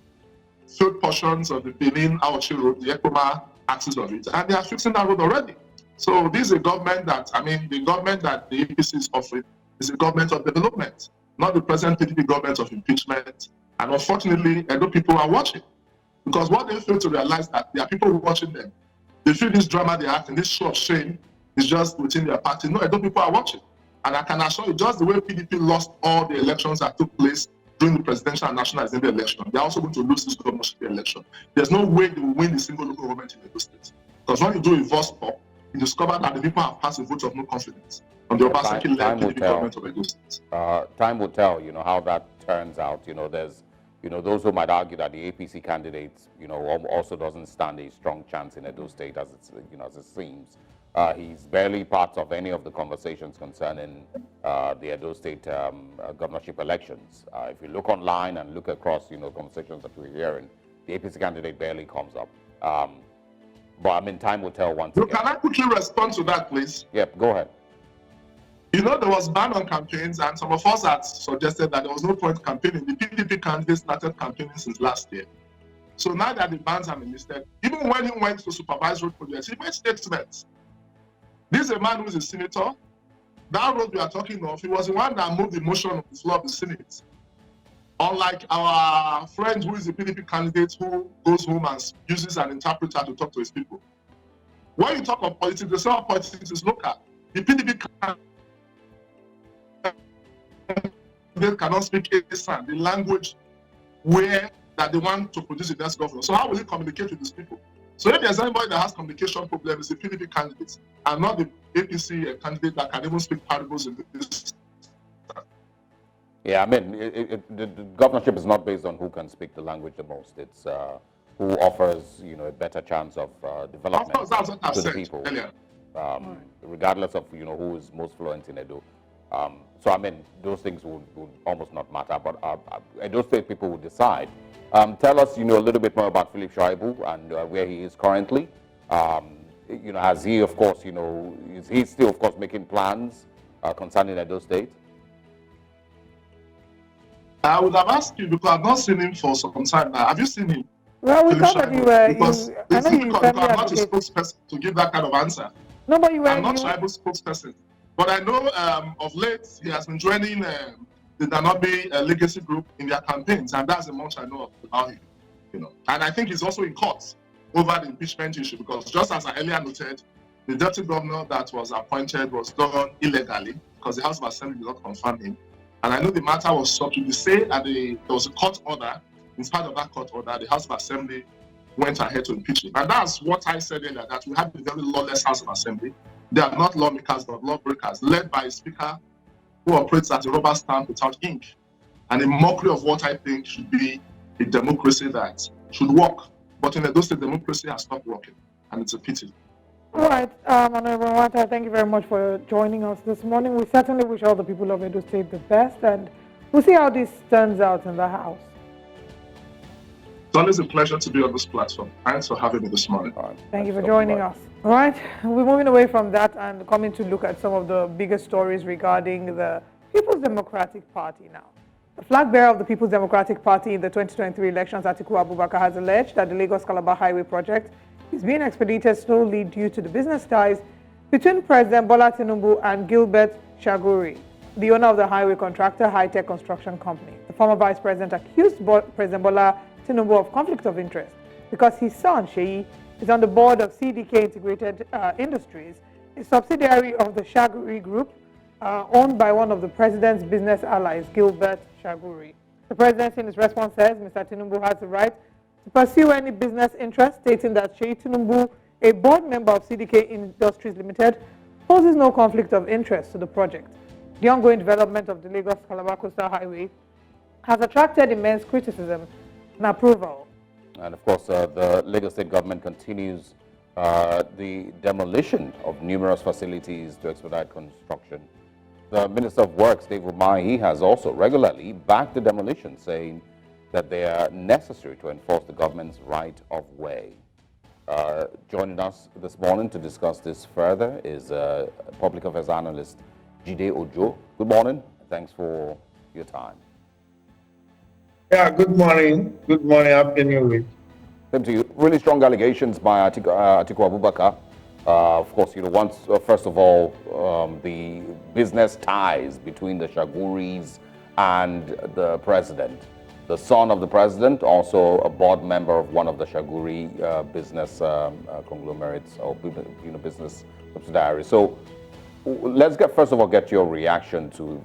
field portions of the Benin-Aochi Road, the Ekoma axis of it, and they are fixing that road already. So this is a government that, the government that the APC is offering is a government of development, not the present PDP government of impeachment. And unfortunately, Edo people are watching. Because what they fail to realize that there are people watching them. They feel this drama they act in this show of shame is just within their party. No, Edo people are watching. And I can assure you, just the way PDP lost all the elections that took place during the presidential and national assembly election, they're also going to lose this governorship election. There's no way they will win a single local government in Edo State. Because when you do a vote poll, you discover that the people have passed a vote of no confidence on the Obaseki-led PDP government of Edo State. Time will tell, how that turns out. There's, those who might argue that the APC candidate, also doesn't stand a strong chance in Edo State as it's, as it seems. He's barely part of any of the conversations concerning the Edo State governorship elections. If you look online and look across, conversations that we're hearing, the APC candidate barely comes up. But time will tell once again. Can I quickly respond to that, please? Yep, go ahead. There was ban on campaigns, and some of us had suggested that there was no point campaigning. The PDP candidate started campaigning since last year. So now that the bans have been listed, even when he went to supervise road projects, he made statements. This is a man who is a senator. That road we are talking of, he was the one that moved the motion of the floor of the Senate. Unlike our friend who is a PDP candidate who goes home and uses an interpreter to talk to his people. When you talk of politics, the same politics is local. The PDP candidate cannot speak Esan, the language where that they want to produce the next governor. So how will he communicate with these people? So if there's anybody that has communication problems, it's the PDP candidate, and not the APC candidate that can even speak parables in this. Yeah, the governorship is not based on who can speak the language the most. It's who offers, a better chance of development to the people, regardless of, who is most fluent in Edo. So, those things would almost not matter, but Edo State people will decide. Tell us, a little bit more about Philip Shaibu and where he is currently. Has he, of course, is he still, of course, making plans concerning Edo State? I would have asked you because I've not seen him for some time now. Have you seen him? Well, we thought that you were. Because it's difficult because I'm not a spokesperson to give that kind of answer. No, but you were. I'm not Shaibu's spokesperson. But I know of late he has been joining the Danobe Legacy Group in their campaigns, and that's the much I know about him. And I think he's also in court over the impeachment issue because, just as I earlier noted, the deputy governor that was appointed was done illegally because the House of Assembly did not confirm him. And I know the matter was sought to be said, and there was a court order. In spite of that court order, the House of Assembly went ahead to impeach him. And that's what I said earlier, that we have a very lawless House of Assembly. They are not lawmakers, but lawbreakers, led by a speaker who operates as a rubber stamp without ink. And a mockery of what I think should be a democracy that should work. But in Edo State, democracy has stopped working. and it's a pity. All right, Honorable Nwata, thank you very much for joining us this morning. We certainly wish all the people of Edo State the best, and we'll see how this turns out in the House. It's always a pleasure to be on this platform. Thanks for having me this morning. Thank you for joining us. All right, we're moving away from that and coming to look at some of the biggest stories regarding the People's Democratic Party now. The flag bearer of the People's Democratic Party in the 2023 elections, Atiku Abubakar, has alleged that the Lagos-Calabar Highway project is being expedited slowly due to the business ties between President Bola Tinubu and Gilbert Shaguri, the owner of the highway contractor High Tech Construction Company. The former vice president accused President Bola Tinubu of conflict of interest because his son, Sheyi, is on the board of CDK Integrated Industries, a subsidiary of the Shaguri Group, owned by one of the president's business allies, Gilbert Shaguri. The presidency in his response says Mr. Tinubu has the right to pursue any business interest, stating that Sheyi Tinubu, a board member of CDK Industries Limited, poses no conflict of interest to the project. The ongoing development of the Lagos-Calabar Coastal Highway has attracted immense criticism and approval. And of course, the Lagos State government continues the demolition of numerous facilities to expedite construction. The Minister of Works, Dave Umahi, has also regularly backed the demolition, saying that they are necessary to enforce the government's right of way. Joining us this morning to discuss this further is public affairs analyst Jide Ojo. Good morning. Thanks for your time. Yeah, good morning. Good morning. Happy New Week. Same to you. Really strong allegations by Atiku Abubakar. Of course, first of all, the business ties between the Shaguris and the president. The son of the president, also a board member of one of the Shaguri business conglomerates or business subsidiaries. So let's first of all get your reaction to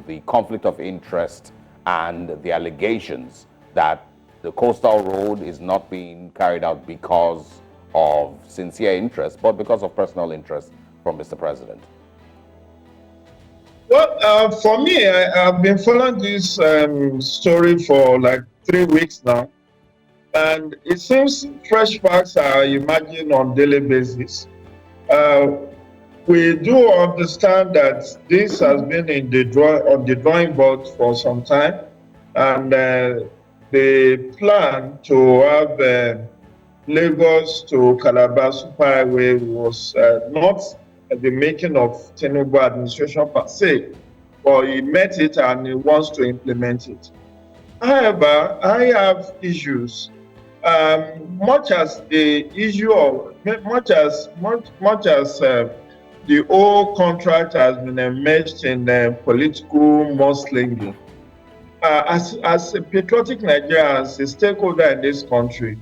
the conflict of interest and the allegations that the coastal road is not being carried out because of sincere interest, but because of personal interest from Mr. President. Well, for me, I've been following this story for like 3 weeks now, and it seems fresh facts are emerging on daily basis. We do understand that this has been on the drawing board for some time, and the plan to have Lagos to Calabar Superhighway was not the making of Tinubu administration per se, but he met it and he wants to implement it. However, I have issues. Much as the issue of much as the whole contract has been enmeshed in political mudslinging. As a patriotic Nigerian, as a stakeholder in this country,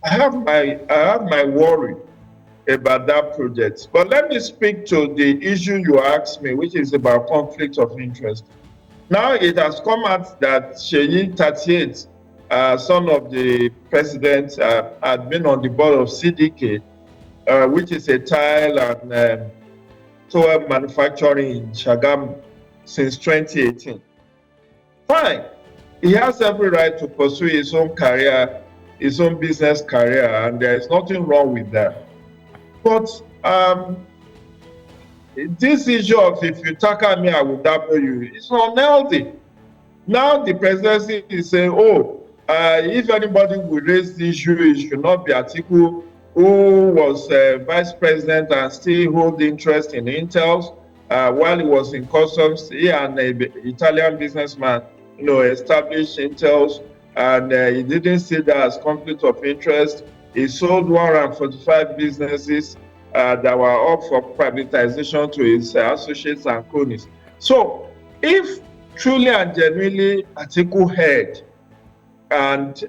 I have my worry about that project. But let me speak to the issue you asked me, which is about conflict of interest. Now it has come out that Sheyi 38, son of the president, had been on the board of CDK, which is a tile and tower manufacturing in Shagamu since 2018. Fine, he has every right to pursue his own career, his own business career, and there is nothing wrong with that. But this issue of if you tackle me, I will double you, it's unhealthy. Now the presidency is saying, if anybody will raise the issue, it should not be Atiku, who was vice president and still hold interest in Intel. While he was in customs, he and an Italian businessman, established Intel, and he didn't see that as conflict of interest. He sold 145 businesses that were up for privatization to his associates and cronies. So, if truly and genuinely Atiku heard and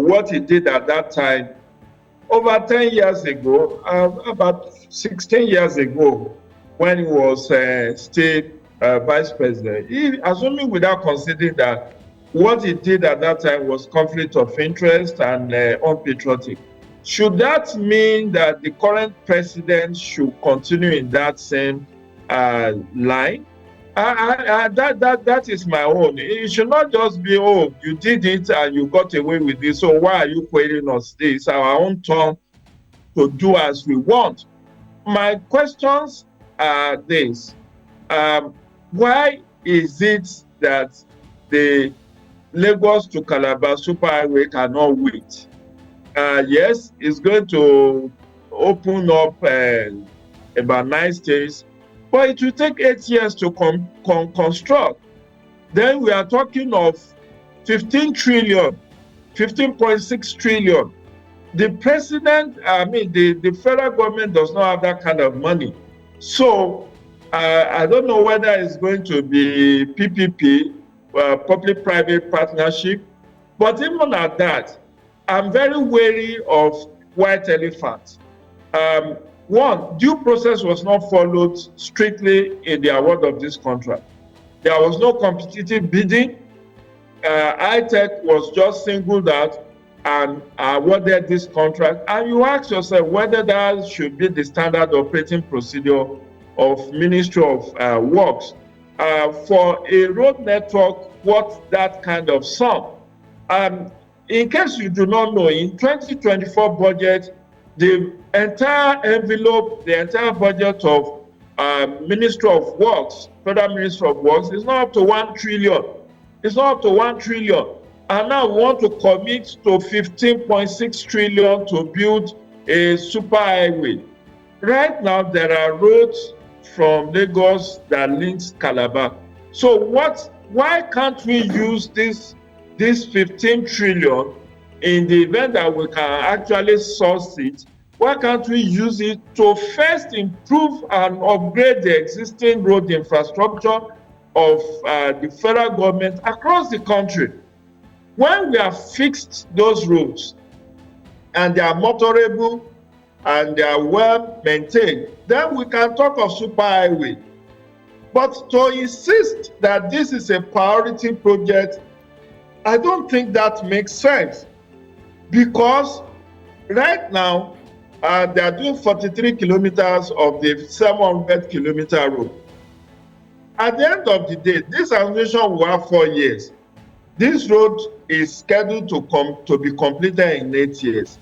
what he did at that time, over 10 years ago, about 16 years ago, when he was still vice president, assuming without considering that what he did at that time was conflict of interest and unpatriotic, should that mean that the current president should continue in that same line? That is my own. It should not just be, you did it and you got away with it, so why are you querying us? This our own turn to do as we want. My questions are this. Why is it that the Lagos to Calabar superhighway cannot wait? Yes, it's going to open up about 9 states, but it will take 8 years to construct. Then we are talking of 15 trillion, 15.6 trillion. The president, the federal government does not have that kind of money. So I don't know whether it's going to be PPP, public-private partnership, but even at that, I'm very wary of white elephants. One, due process was not followed strictly in the award of this contract. There was no competitive bidding. ITech was just singled out and awarded this contract. And you ask yourself whether that should be the standard operating procedure of Ministry of Works for a road network worth that kind of sum. In case you do not know, in 2024 budget, the entire envelope, the entire budget of Ministry of Works, Federal Ministry of Works, is not up to 1 trillion. It's not up to 1 trillion. And now we want to commit to 15.6 trillion to build a superhighway. Right now, there are roads from Lagos that links Calabar. So why can't we use this 15 trillion in the event that we can actually source it? Why can't we use it to first improve and upgrade the existing road infrastructure of the federal government across the country? When we have fixed those roads and they are motorable and they are well maintained, then we can talk of superhighway. But to insist that this is a priority project, I don't think that makes sense, because right now they are doing 43 kilometers of the 700-kilometer road. At the end of the day, this administration will have 4 years. This road is scheduled to be completed in 8 years.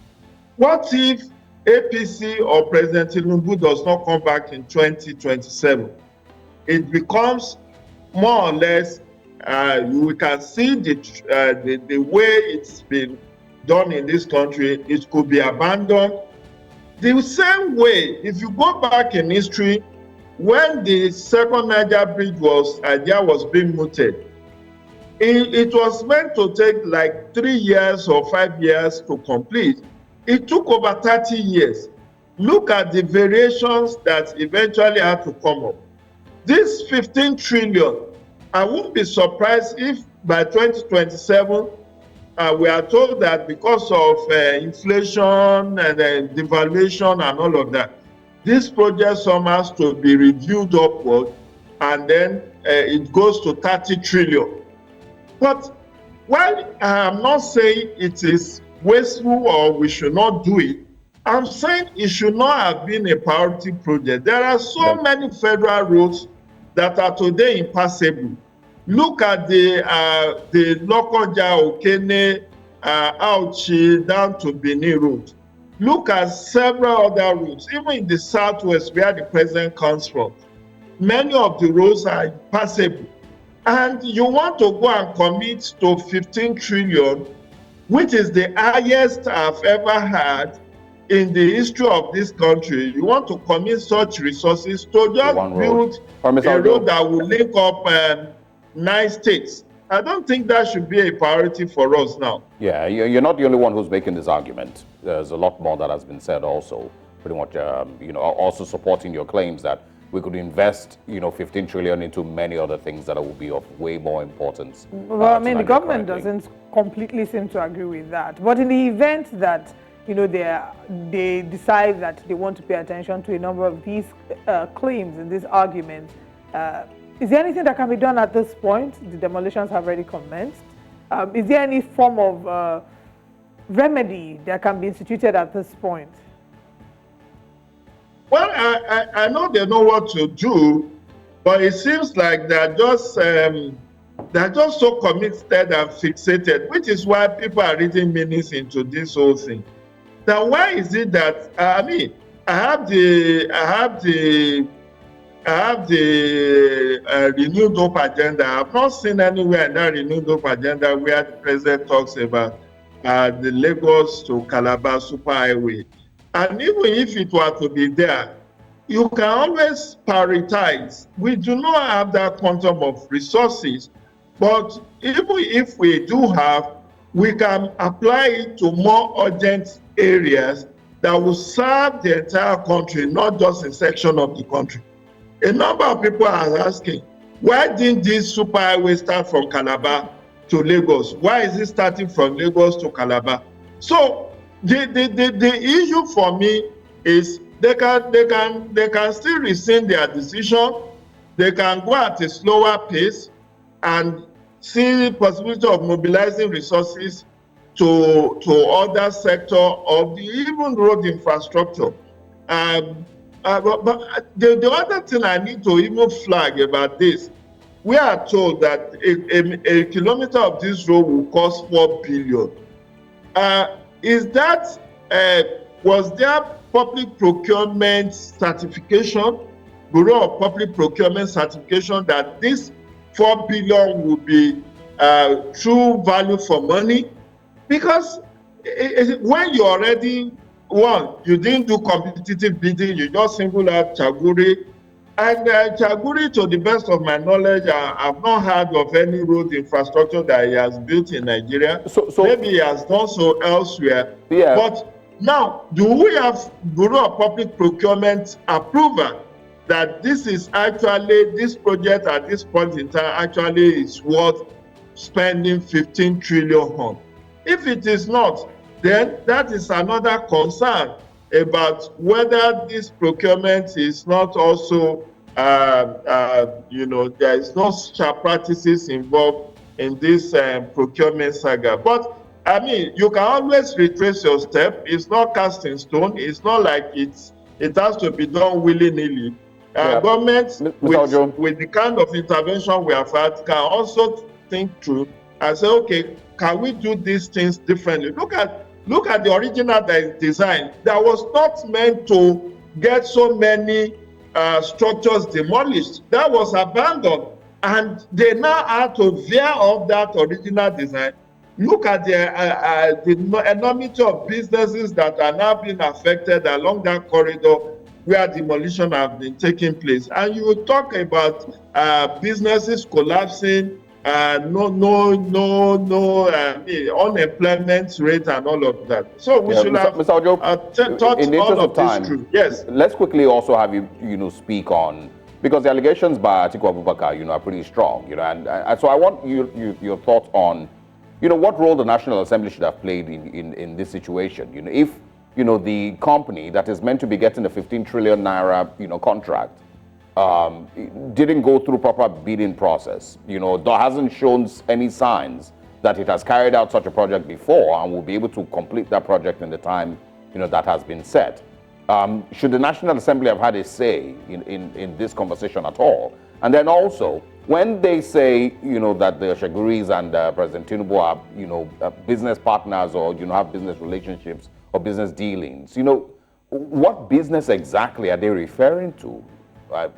What if APC or President Tinubu does not come back in 2027? It becomes more or less, we can see the way it's been done in this country. It could be abandoned. The same way, if you go back in history, when the second Niger bridge was being mooted, it was meant to take like 3 years or 5 years to complete. It took over 30 years. Look at the variations that eventually had to come up. This 15 trillion, I wouldn't be surprised if by 2027, we are told that because of inflation and devaluation and all of that, this project somehow has to be reviewed upward, and then it goes to 30 trillion. But while I am not saying it is wasteful or we should not do it, I'm saying it should not have been a priority project. There are so many federal roads that are today impassable. Look at the Lokoja, Okene, Auchi, down to Benin Road. Look at several other roads, even in the southwest where the president comes from. Many of the roads are impassable. And you want to go and commit to 15 trillion, which is the highest I've ever had in the history of this country. You want to commit such resources to just build a road that will link up 9 states. I don't think that should be a priority for us now. Yeah, you're not the only one who's making this argument. There's a lot more that has been said also, pretty much, also supporting your claims that we could invest, 15 trillion into many other things that will be of way more importance. Well, I mean, the government doesn't completely seem to agree with that. But in the event that, they decide that they want to pay attention to a number of these claims and these arguments, is there anything that can be done at this point? The demolitions have already commenced. Is there any form of remedy that can be instituted at this point? Well, I know they know what to do, but it seems like they're just so committed and fixated, which is why people are reading meanings into this whole thing. Now, why is it that I mean, I have the renewed hope agenda. I've not seen anywhere in that renewed hope agenda where the president talks about the Lagos to Calabar superhighway. And even if it were to be there, you can always prioritize. We do not have that quantum of resources, but even if we do have, we can apply it to more urgent areas that will serve the entire country, not just a section of the country. A number of people are asking, why didn't this superhighway start from Calabar to Lagos? Why is it starting from Lagos to Calabar? So the issue for me is they can still rescind their decision. They can go at a slower pace and see the possibility of mobilizing resources to other sector of the even road infrastructure. But the other thing I need to even flag about this, we are told that a kilometer of this road will cost 4 billion. Is that, was there public procurement certification, Bureau of Public Procurement certification that this 4 billion will be true value for money? Because when you already, one, you didn't do competitive bidding, you just single out Chaguri. And Chaguri, to the best of my knowledge, I've not heard of any road infrastructure that he has built in Nigeria. So maybe he has done so elsewhere. Yeah. But now, do we have Bureau of Public Procurement approval that this is actually, this project at this point in time actually is worth spending 15 trillion on? If it is not, then that is another concern about whether this procurement is not also, you know, there is no sharp practices involved in this procurement saga. But I mean, you can always retrace your step. It's not cast in stone. It's not like it has to be done willy-nilly. Government, with the kind of intervention we have had, can also think through and say, okay, can we do these things differently? Look at the original design that was not meant to get so many structures demolished. That was abandoned, and they now have to veer off that original design. Look at the enormity of businesses that are now being affected along that corridor where demolition have been taking place. And you will talk about businesses collapsing, unemployment rate and all of that. So we should have thought all of this through. Yes. Let's quickly also have you speak on, because the allegations by Atiku Abubakar, are pretty strong, and so I want your thoughts on, what role the National Assembly should have played in this situation. If the company that is meant to be getting a 15 trillion naira contract didn't go through proper bidding process, there hasn't shown any signs that it has carried out such a project before and will be able to complete that project in the time that has been set. Should the National Assembly have had a say in this conversation at all? And then also, when they say that the Shaguris and President Tinubu are business partners or have business relationships or business dealings, what business exactly are they referring to? I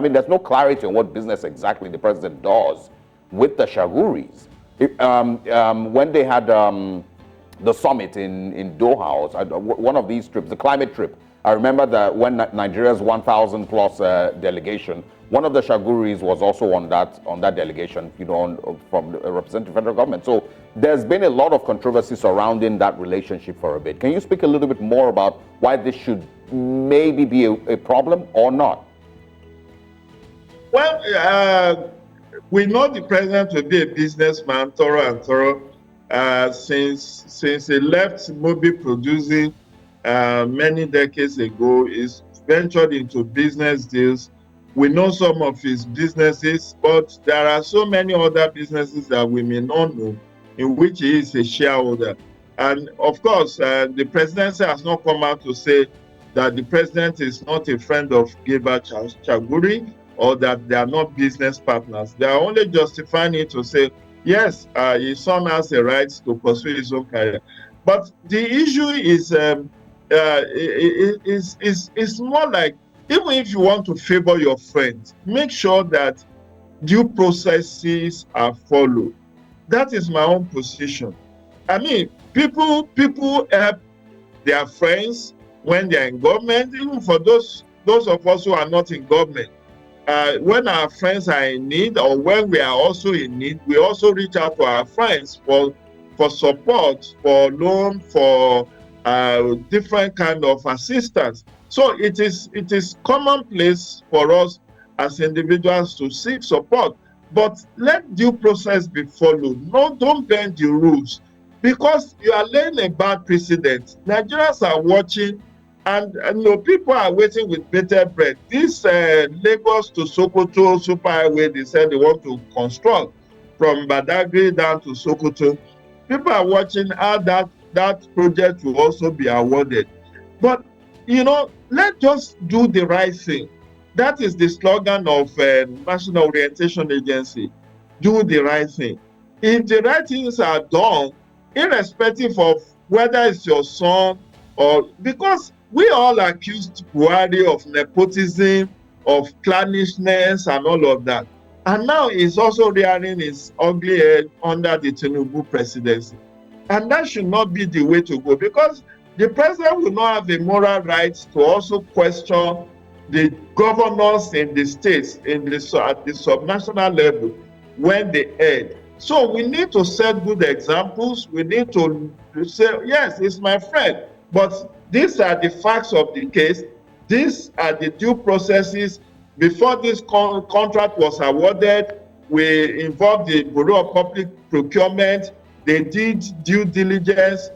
mean, there's no clarity on what business exactly the president does with the Shaguris. When they had the summit in Doha, one of these trips, the climate trip, I remember that when Nigeria's 1,000 plus delegation, one of the Shaguris was also on that delegation, from representing federal government. So there's been a lot of controversy surrounding that relationship for a bit. Can you speak a little bit more about why this should maybe be a problem or not? Well, we know the president will be a businessman, thorough. Since he left Mobi Producing many decades ago, he's ventured into business deals. We know some of his businesses, but there are so many other businesses that we may not know in which he is a shareholder. And of course, the presidency has not come out to say that the president is not a friend of Gilbert Chaguri or that they are not business partners. They are only justifying it to say, yes, his son has a right to pursue his own career. But the issue is more like, even if you want to favor your friends, make sure that due processes are followed. That is my own position. I mean, people help their friends when they are in government, even for those of us who are not in government. When our friends are in need, or when we are also in need, we also reach out to our friends for support, for loan, for different kind of assistance. So it is commonplace for us as individuals to seek support, but let due process be followed. No, don't bend the rules, because you are laying a bad precedent. Nigerians are watching, and people are waiting with bated breath. This Lagos to Sokoto superhighway, they said they want to construct from Badagry down to Sokoto. People are watching how that project will also be awarded. But, let's just do the right thing. That is the slogan of National Orientation Agency. Do the right thing. If the right things are done, irrespective of whether it's your son, or because we all accused Buhari of nepotism, of clannishness, and all of that. And now he's also rearing his ugly head under the Tinubu presidency. And that should not be the way to go, because the president will not have the moral right to also question the governors in the states, at the subnational level, when they erred. So we need to set good examples. We need to say, yes, it's my friend, but these are the facts of the case. These are the due processes. Before this contract was awarded, we involved the Bureau of Public Procurement. They did due diligence.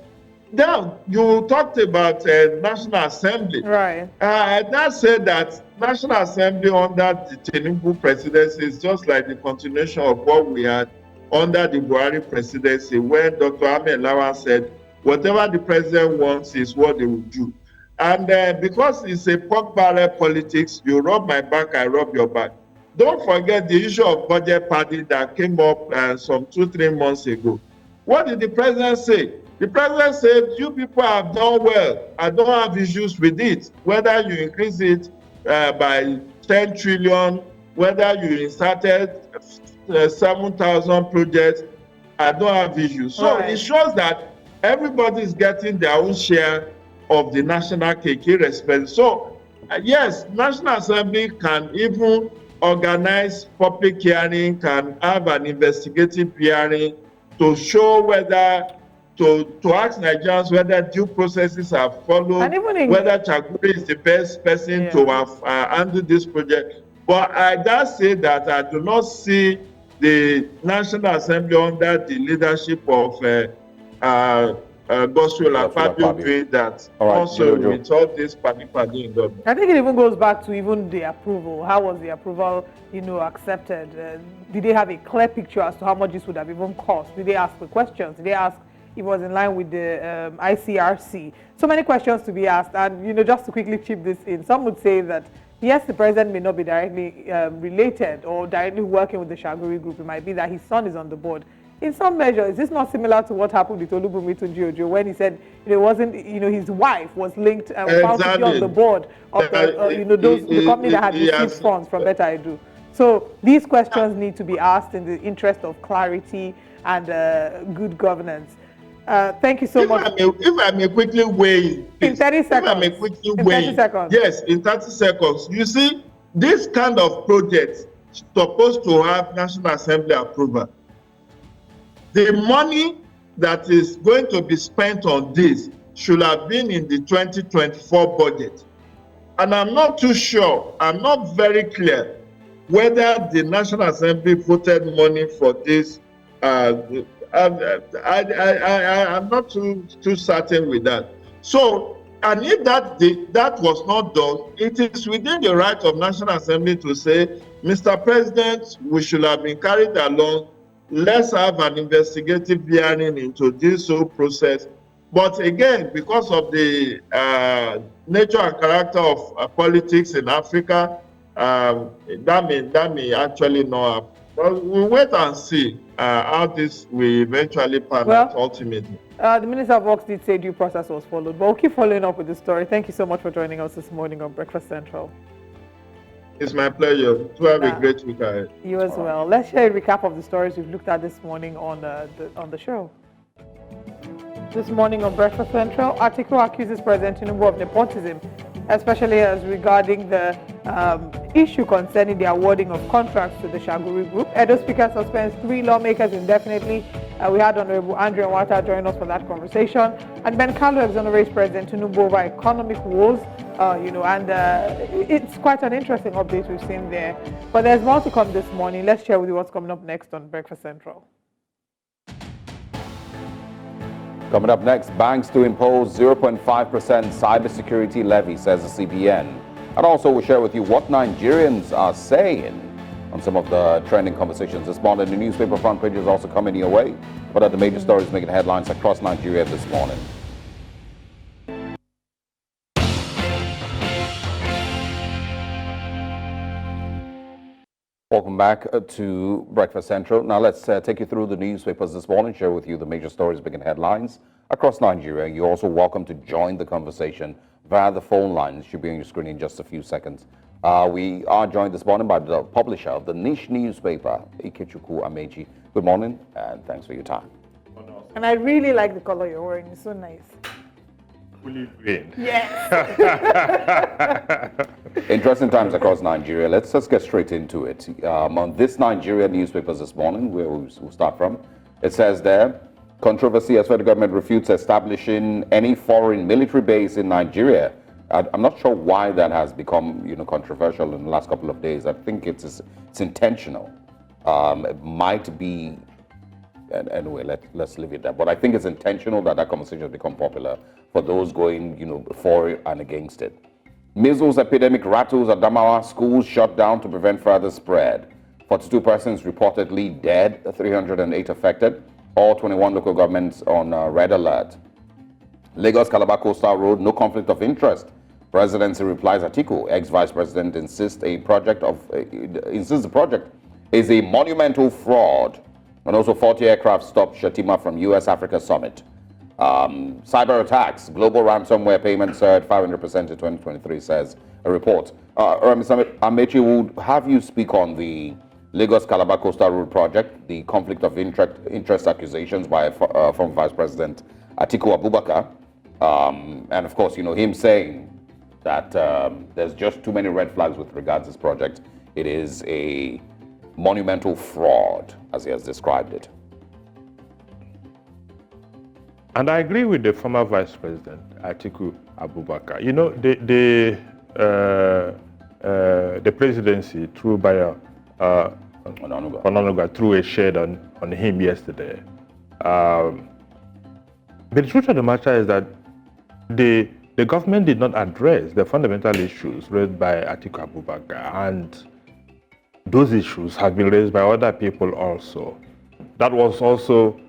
Now, you talked about National Assembly. Right. That said that National Assembly under the Tinubu presidency is just like the continuation of what we had under the Buhari presidency, when Dr. Ahmed Lawan said, whatever the president wants is what they will do. And because it's a pork barrel politics, you rub my back, I rub your back. Don't forget the issue of budget padding that came up some 2-3 months ago. What did the president say? The president said, you people have done well. I don't have issues with it. Whether you increase it by 10 trillion, whether you inserted 7,000 projects, I don't have issues. So It shows that everybody is getting their own share of the national cake irrespective. So yes, National Assembly can even organize public hearing, can have an investigative hearing to show whether, to ask Nigerians whether due processes are followed, whether Chaguri is the best person to have handled this project. But I does say that I do not see the National Assembly under the leadership of Gospel Akpabio doing that. Also, with all this panic in government. I think it even goes back to even the approval. How was the approval, accepted? Did they have a clear picture as to how much this would have even cost? Did they ask the questions? Did they ask if it was in line with the ICRC? So many questions to be asked. And, just to quickly chip this in, some would say that, yes, the president may not be directly related or directly working with the Shaguri group. It might be that his son is on the board. In some measure, is this not similar to what happened with Olubunmi Tunji when he said it wasn't, his wife was linked, found to be on the board of the company that had received funds from Better Edu. So these questions need to be asked in the interest of clarity and good governance. Thank you so much. If I may quickly weigh in 30 seconds. If I may quickly weigh 30 seconds. Yes, in 30 seconds. You see, this kind of project is supposed to have National Assembly approval. The money that is going to be spent on this should have been in the 2024 budget. And I'm not too sure, I'm not very clear whether the National Assembly voted money for this. I'm not too certain with that. So, and if that was not done, it is within the right of National Assembly to say, Mr. President, we should have been carried along. Let's have an investigative hearing into this whole process. But again, because of the nature and character of politics in Africa, that may actually not Well, we'll wait and see how this will eventually pan out ultimately. The Minister of Works did say due process was followed, but we'll keep following up with the story. Thank you so much for joining us this morning on Breakfast Central. It's my pleasure. To have a great week ahead. You as well. Let's share a recap of the stories we've looked at this morning on the show. This morning on Breakfast Central, article accuses President Tinubu of nepotism, especially as regarding the issue concerning the awarding of contracts to the Shaguri Group. Edo Speaker suspends 3 lawmakers indefinitely. We had Honorable Andrew Nwata join us for that conversation. And Ben Carlo exonerates President Tinubu over economic woes, it's quite an interesting update we've seen there. But there's more to come this morning. Let's share with you what's coming up next on Breakfast Central. Coming up next, banks to impose 0.5% cybersecurity levy, says the CBN. And also we'll share with you what Nigerians are saying on some of the trending conversations this morning. The newspaper front page is also coming your way. What are the major stories making headlines across Nigeria this morning? Welcome back to Breakfast Central. Now let's take you through the newspapers this morning, share with you the major stories making headlines across Nigeria. You're also welcome to join the conversation via the phone lines. Should be on your screen in just a few seconds. We are joined this morning by the publisher of the niche newspaper, Ikechukwu Amechi. Good morning and thanks for your time. And I really like the color you're wearing. It's so nice. Fully green. Yes. Interesting times across Nigeria. Let's just get straight into it. On this Nigeria newspapers this morning, where we'll start from, it says there, controversy as federal government refutes establishing any foreign military base in Nigeria. I'm not sure why that has become, controversial in the last couple of days. I think it's intentional. It might be. Anyway, let's leave it there. But I think it's intentional that conversation has become popular for those going, for and against it. Measles epidemic rattles Adamawa, schools shut down to prevent further spread. 42 persons reportedly dead, 308 affected. All 21 local governments on red alert. Lagos-Calabar Coastal Road, no conflict of interest. Presidency replies Atiku, ex-vice president insists the project is a monumental fraud. And also 40 aircraft stopped Shettima from US-Africa summit. Cyber attacks, global ransomware payments surged 500% in 2023, says a report. Mr. Amechi, would have you speak on the Lagos-Calabar Coastal Road project, the conflict of interest accusations by former Vice President Atiku Abubakar, and of course, him saying that there's just too many red flags with regards to this project. It is a monumental fraud, as he has described it. And I agree with the former Vice President, Atiku Abubakar. The presidency threw by Onanuga threw a shade on him yesterday. But the truth of the matter is that the government did not address the fundamental issues raised by Atiku Abubakar, and those issues have been raised by other people also. That was also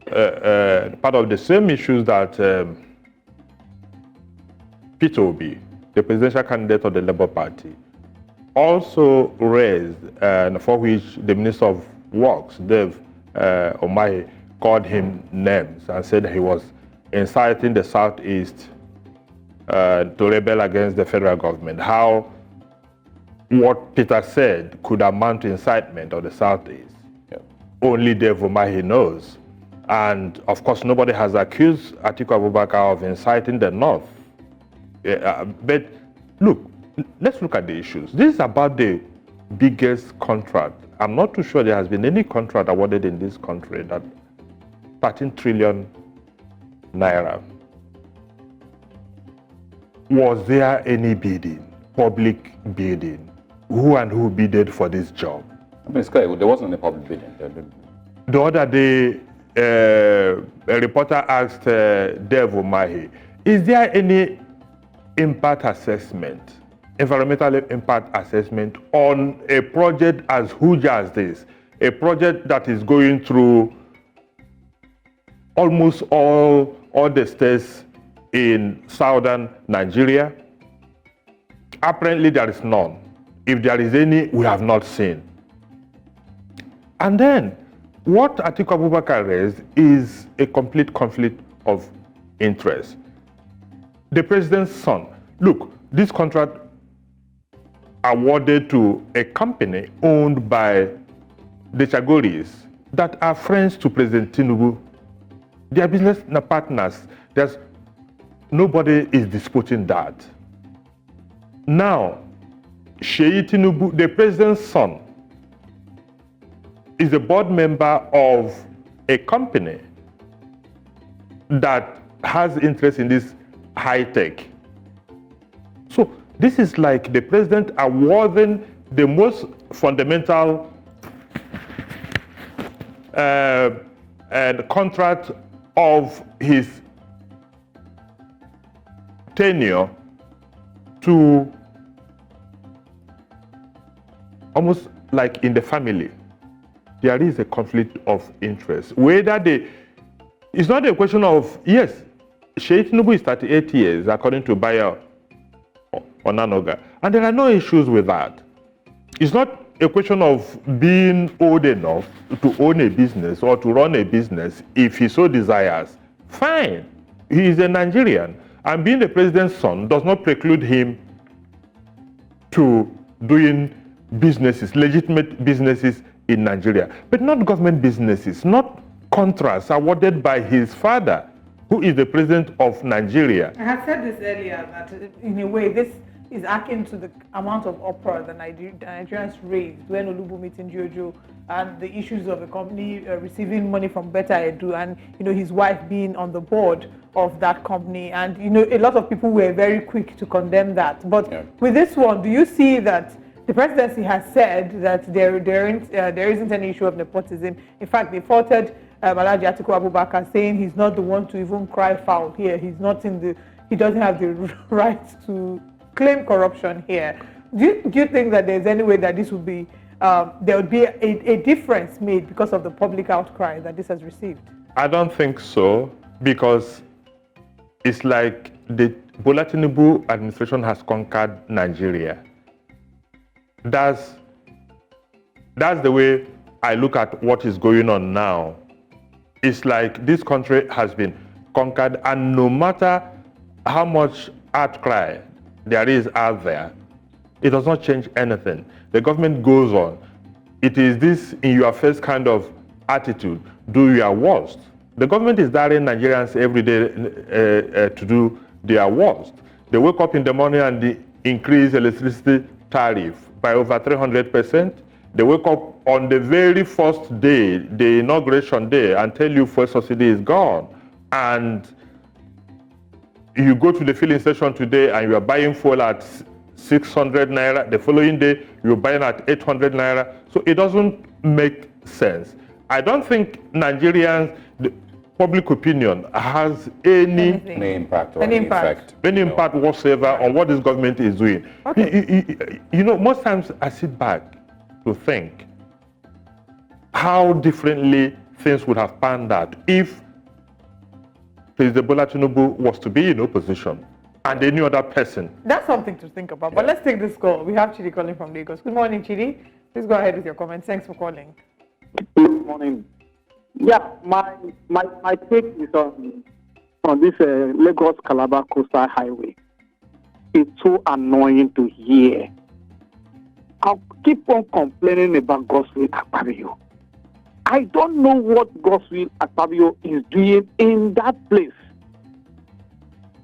part of the same issues that Peter Obi, the presidential candidate of the Labour Party, also raised, and for which the Minister of Works, Dave Umahi, called him names and said he was inciting the Southeast to rebel against the federal government. How what Peter said could amount to incitement of the Southeast. Yeah. Only Dave Umahi knows. And of course, nobody has accused Atiku Abubakar of inciting the North. But look, let's look at the issues. This is about the biggest contract. I'm not too sure there has been any contract awarded in this country that 13 trillion naira. Was there any bidding, public bidding? Who and who bidded for this job? I mean, it's clear, there wasn't any public bidding. The other day, a reporter asked Dave Umahi, is there any impact assessment, environmental impact assessment on a project as huge as this? A project that is going through almost all the states in southern Nigeria? Apparently there is none. If there is any, we have not seen. And then, what Atiku Abubakar raised is a complete conflict of interest. The president's son, look, this contract awarded to a company owned by the Chagoris that are friends to President Tinubu. They are business partners. Nobody is disputing that. Now, Sheyi Tinubu, the president's son, is a board member of a company that has interest in this high tech. So this is like the president awarding the most fundamental contract of his tenure to almost like in the family. There is a conflict of interest. It's not a question of, yes, Sheyi Tinubu is 38 years, according to Bayo Onanoga, and there are no issues with that. It's not a question of being old enough to own a business or to run a business if he so desires. Fine, he is a Nigerian, and being the president's son does not preclude him to doing businesses, legitimate businesses in Nigeria, but not government businesses, not contracts awarded by his father, who is the president of Nigeria. I had said this earlier, that in a way this is akin to the amount of uproar the Nigerians raised when Olubu meeting Jojo and the issues of the company receiving money from Beta Edu and his wife being on the board of that company, and a lot of people were very quick to condemn that. But with this one, do you see that the presidency has said that there isn't any issue of nepotism? In fact, they faulted Alhaji Atiku Abubakar, saying he's not the one to even cry foul here. He doesn't have the right to claim corruption here. Do you think that there's any way that this would be there would be a difference made because of the public outcry that this has received? I don't think so, because it's like the Bola Tinubu administration has conquered Nigeria. That's the way I look at what is going on now. It's like this country has been conquered, and no matter how much outcry there is out there, it does not change anything. The government goes on. It is this in your face kind of attitude, do your worst. The government is daring Nigerians every day to do their worst. They wake up in the morning and they increase electricity tariff by over 300%. They wake up on the very first day, the inauguration day, and tell you fuel subsidy is gone. And you go to the filling station today and you are buying fuel at 600 naira. The following day, you're buying at 800 naira. So it doesn't make sense. I don't think Nigerians, the public opinion, has any impact or any effect. Any impact whatsoever on what this government is doing. Okay. Most times I sit back to think how differently things would have panned out if President Bola Tinubu was to be in opposition and any other person. That's something to think about. But let's take this call. We have Chidi calling from Lagos. Good morning, Chidi. Please go ahead with your comments. Thanks for calling. Good morning. Yeah, my take is on this Lagos-Calabar coastal highway. It's so annoying to hear. I'll keep on complaining about Godswill Akpabio. I don't know what Godswill Akpabio is doing in that place.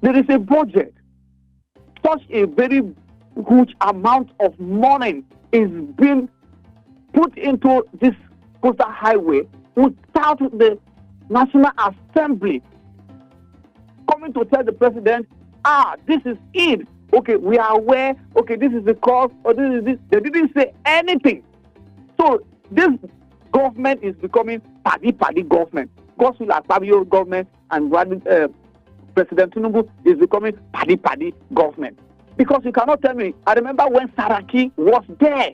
There is a budget. Such a very huge amount of money is being put into this coastal highway without the National Assembly coming to tell the president, this is it. Okay, we are aware. Okay, this is the cost, or this is this. They didn't say anything. So this government is becoming party government. Godswill Akpabio government and President Tinubu is becoming party government. Because you cannot tell me. I remember when Saraki was there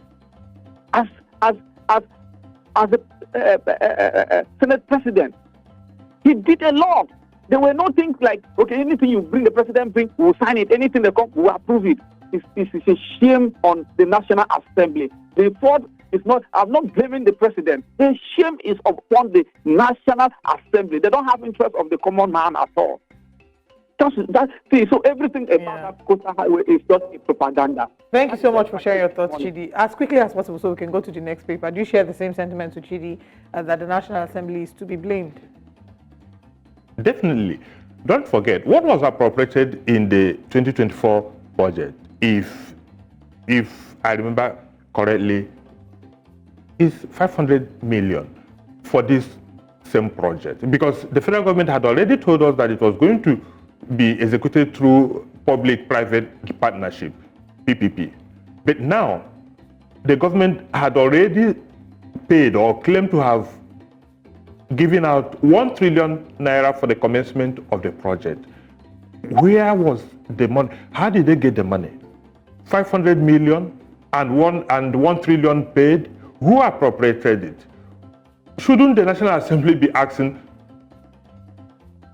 as the Senate president. He did a lot. There were no things like, okay, anything you bring, the president bring, we'll sign it. Anything they come, we'll approve it. It's a shame on the National Assembly. They fought It's not. I'm not blaming the president. The shame is upon the National Assembly. They don't have interest of the common man at all. So everything about that coastal highway is just a propaganda. Thank you so much for sharing your thoughts, Chidi. As quickly as possible, so we can go to the next paper. Do you share the same sentiments with Chidi that the National Assembly is to be blamed? Definitely. Don't forget, what was appropriated in the 2024 budget, if I remember correctly, is 500 million for this same project. Because the federal government had already told us that it was going to be executed through public-private partnership, PPP. But now, the government had already paid or claimed to have given out 1 trillion naira for the commencement of the project. Where was the money? How did they get the money? 500 million and 1 trillion paid? Who appropriated it? Shouldn't the National Assembly be asking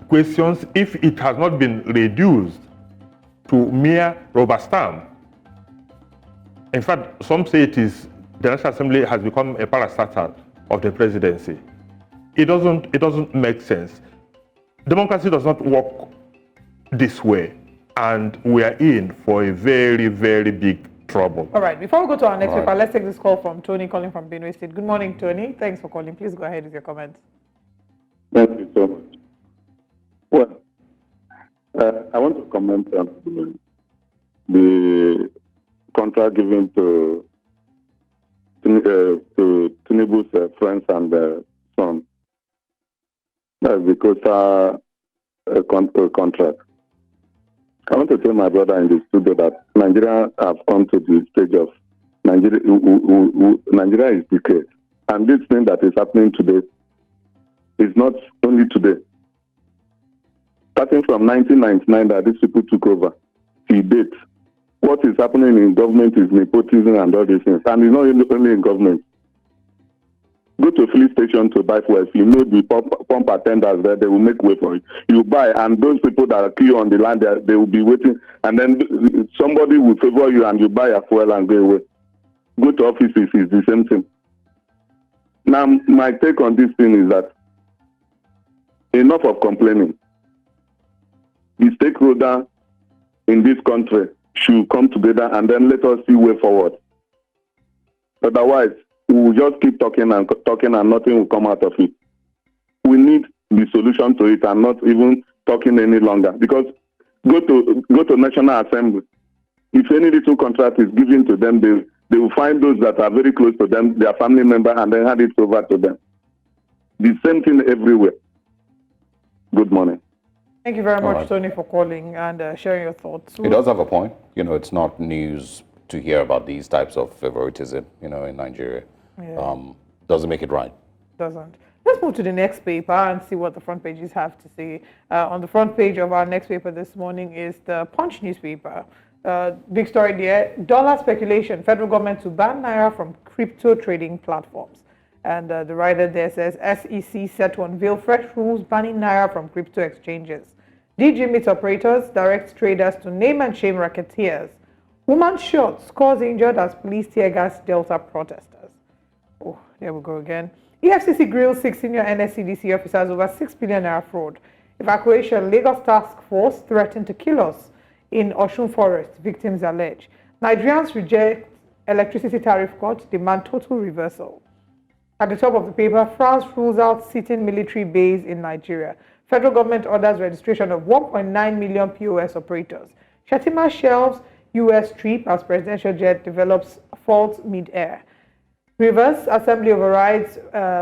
questions if it has not been reduced to mere rubber stamp? In fact, some say it is the National Assembly has become a parastatal of the presidency. It doesn't make sense. Democracy does not work this way, and we are in for a very, very big trouble. All right, before we go to our next paper, let's take this call from Tony calling from Benue State. Good morning, Tony. Thanks for calling. Please go ahead with your comments. Thank you so much. Well, I want to comment on the contract given to Tinubu's friends and son. That's the coastal contract. I want to tell my brother in the studio that Nigeria have come to the stage of Nigeria is decayed. And this thing that is happening today is not only today. Starting from 1999 that these people took over, till date, what is happening in government is nepotism and all these things. And it's not only in government. Go to a filling station to buy fuel. You know the pump attendants there, they will make way for it. You buy, and those people that are queue on the line, they will be waiting, and then somebody will favor you and you buy a fuel and go away. Go to offices, it's the same thing. Now, my take on this thing is that enough of complaining. The stakeholder in this country should come together and then let us see way forward. Otherwise, we will just keep talking and nothing will come out of it. We need the solution to it and not even talking any longer. Because go to National Assembly. If any little contract is given to them, they will find those that are very close to them, their family member, and then hand it over to them. The same thing everywhere. Good morning. Thank you very much, Tony, for calling and sharing your thoughts. He does have a point. You know, it's not news to hear about these types of favoritism, you know, in Nigeria. Yeah. Doesn't make it right. Doesn't. Let's move to the next paper and see what the front pages have to say. On the front page of our next paper this morning is the Punch newspaper. Big story there, dollar speculation, federal government to ban Naira from crypto trading platforms. And the writer there says, SEC set to unveil fresh rules banning Naira from crypto exchanges. DG meets operators, directs traders to name and shame racketeers. Woman shot, scores injured as police tear gas Delta protesters. Oh, there we go again. EFCC grills 6 senior NSCDC officers over 6 billion naira fraud. Evacuation, Lagos task force threatened to kill us in Osun Forest, victims allege. Nigerians reject electricity tariff cut, demand total reversal. At the top of the paper, France rules out sitting military base in Nigeria. Federal government orders registration of 1.9 million POS operators. Shettima shelves U.S. trip as presidential jet develops fault mid-air. Rivers Assembly overrides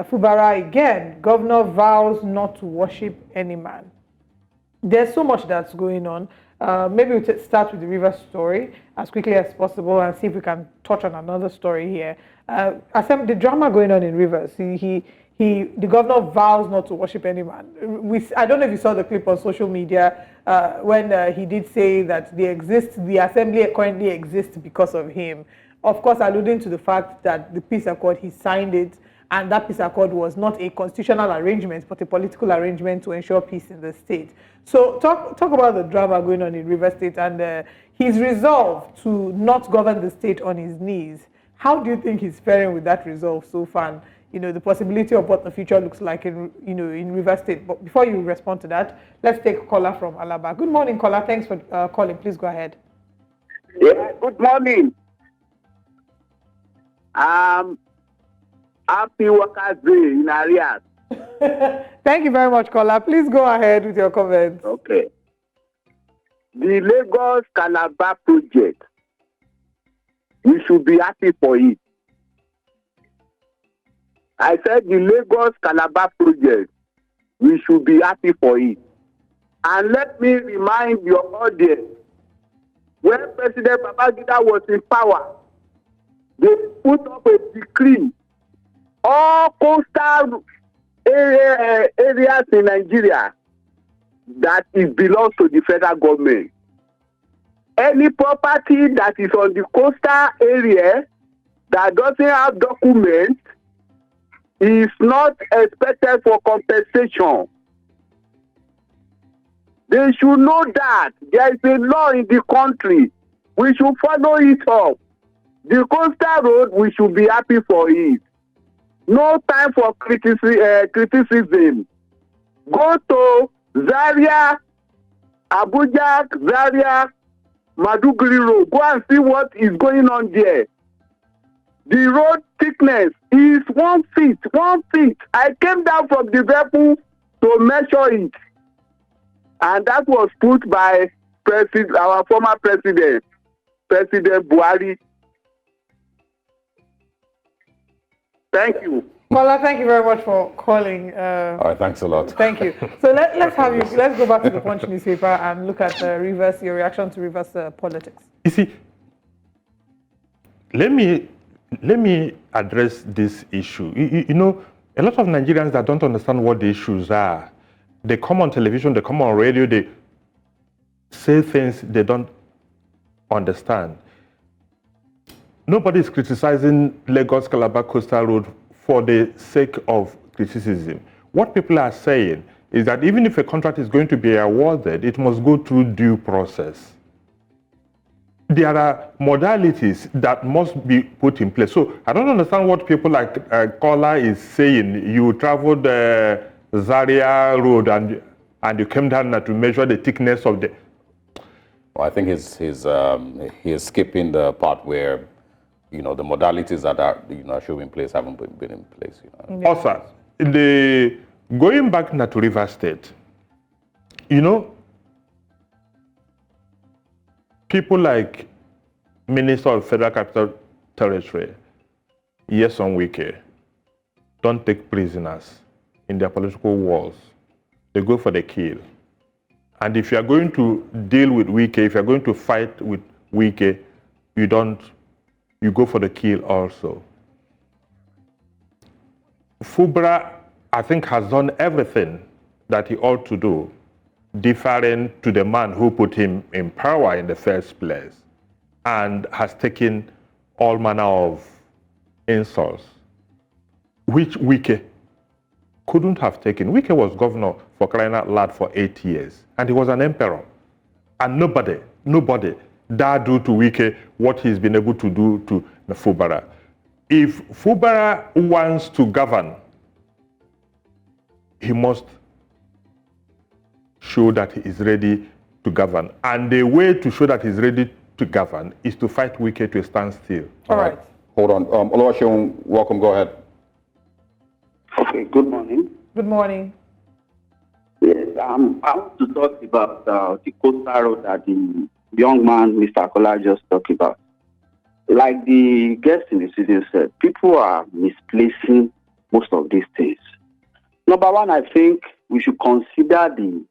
Fubara again. Governor vows not to worship any man. There's so much that's going on. Maybe we'll start with the Rivers story as quickly as possible and see if we can touch on another story here. The drama going on in Rivers. The governor vows not to worship any man. I don't know if you saw the clip on social media when he did say that the assembly currently exists because of him. Of course, alluding to the fact that the peace accord, he signed it, and that peace accord was not a constitutional arrangement, but a political arrangement to ensure peace in the state. So talk about the drama going on in Rivers State and his resolve to not govern the state on his knees. How do you think he's faring with that resolve so far? You know, the possibility of what the future looks like in, you know, in Rivers State. But before you respond to that, let's take a caller from Alaba. Good morning, caller. Thanks for calling. Please go ahead. Yeah, good morning. Happy Workers' Day in Arias. Thank you very much, caller. Please go ahead with your comments. Okay. The Lagos-Calabar project, we should be happy for it. I said the Lagos-Calabar project, we should be happy for it. And let me remind your audience, when President Babangida was in power, they put up a decree. All coastal areas in Nigeria that it belongs to the federal government. Any property that is on the coastal area that doesn't have documents is not expected for compensation. They should know that there is a law in the country. We should follow it up. The coastal road, we should be happy for it. No time for criticism. Go to Zaria, Abuja, Zaria, Maduguri Road. Go and see what is going on there. The road thickness is 1 feet, 1 feet. I came down from the vehicle to measure it. And that was put by our former president, President Buhari. Thank you. Caller, thank you very much for calling. All right, thanks a lot. Thank you. So let's go back to the Punch newspaper and look at your reaction to Rivers politics. You see, let me address this issue. You know, a lot of Nigerians that don't understand what the issues are, they come on television, they come on radio, they say things they don't understand. Nobody is criticizing Lagos-Calabar Coastal Road for the sake of criticism. What people are saying is that even if a contract is going to be awarded, it must go through due process. There are modalities that must be put in place. So I don't understand what people like Kola is saying. You traveled Zaria Road and you came down to measure the thickness of the... Well, I think he's skipping the part where, you know, the modalities that are, you know, should be in place haven't been in place. You know. Also, going back now to Rivers State, you know, people like Minister of Federal Capital Territory, Nyesom Wike, don't take prisoners in their political wars. They go for the kill. And if you are going to deal with Wike, if you are going to fight with Wike, you go for the kill also. Fubara, I think, has done everything that he ought to do, different to the man who put him in power in the first place, and has taken all manner of insults, which Wike couldn't have taken. Wike was governor for crying out loud for 8 years, and he was an emperor. And nobody dare do to Wike what he's been able to do to Fubara. If Fubara wants to govern, he must show that he is ready to govern. And the way to show that he's ready to govern is to fight Wike to stand still. All right. Hold on. Oluwaseun, welcome. Go ahead. Okay, good morning. Good morning. Yes, I want to talk about the coastal road that the young man, Mr. Kola, just talked about. Like the guest in the studio said, people are misplacing most of these things. Number one, I think we should consider the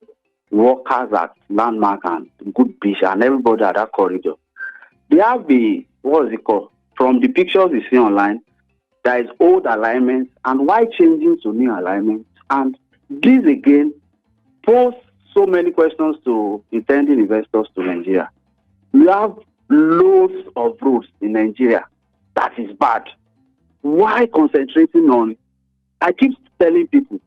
workers at Landmark and Good Beach and everybody at that corridor. They have what is it called? From the pictures you see online, there is old alignments, and why changing to new alignments? And this again pose so many questions to intending investors to Nigeria. We have loads of roads in Nigeria that is bad. Why concentrating on? I keep telling people,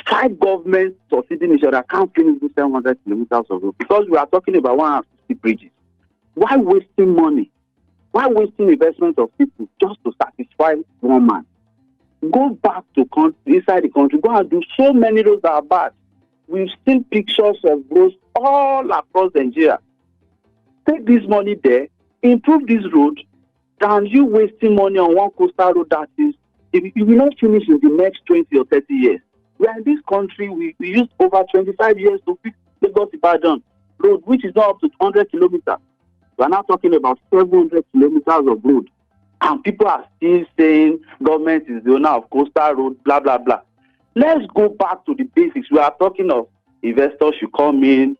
5 governments succeeding each other can't finish the 700 kilometers of road because we are talking about 150 bridges. Why wasting money Why wasting investment of people just to satisfy one man? Go back to inside the country. Go and do so many roads that are bad. We've seen pictures of roads all across Nigeria. Take this money there, improve this road, than you wasting money on one coastal road that is, if you will not finish in the next 20 or 30 years. We are in this country, we used over 25 years to fix Lagos-Calabar road, which is now up to 100 kilometers. We are now talking about 700 kilometers of road. And people are still saying government is the owner of coastal road, blah, blah, blah. Let's go back to the basics. We are talking of investors should come in.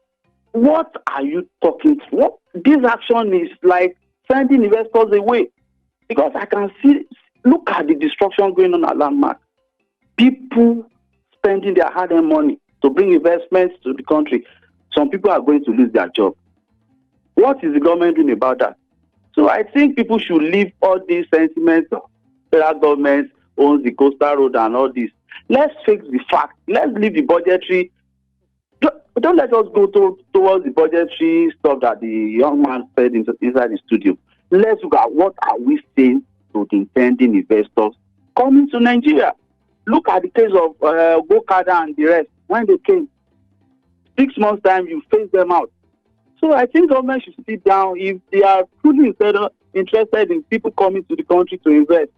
What are you talking to? What this action is like sending investors away. Because I can see, look at the destruction going on at Landmark. People spending their hard-earned money to bring investments to the country. Some people are going to lose their job. What is the government doing about that? So I think people should leave all these sentiments of federal government owns the coastal road and all this. Let's fix the fact. Let's leave the budgetary. Don't let us go towards the budgetary stuff that the young man said inside the studio. Let's look at what are we saying to the intending investors coming to Nigeria. Look at the case of Gokada and the rest. When they came, 6 months time, you phase them out. So I think government should sit down. If they are truly interested in people coming to the country to invest,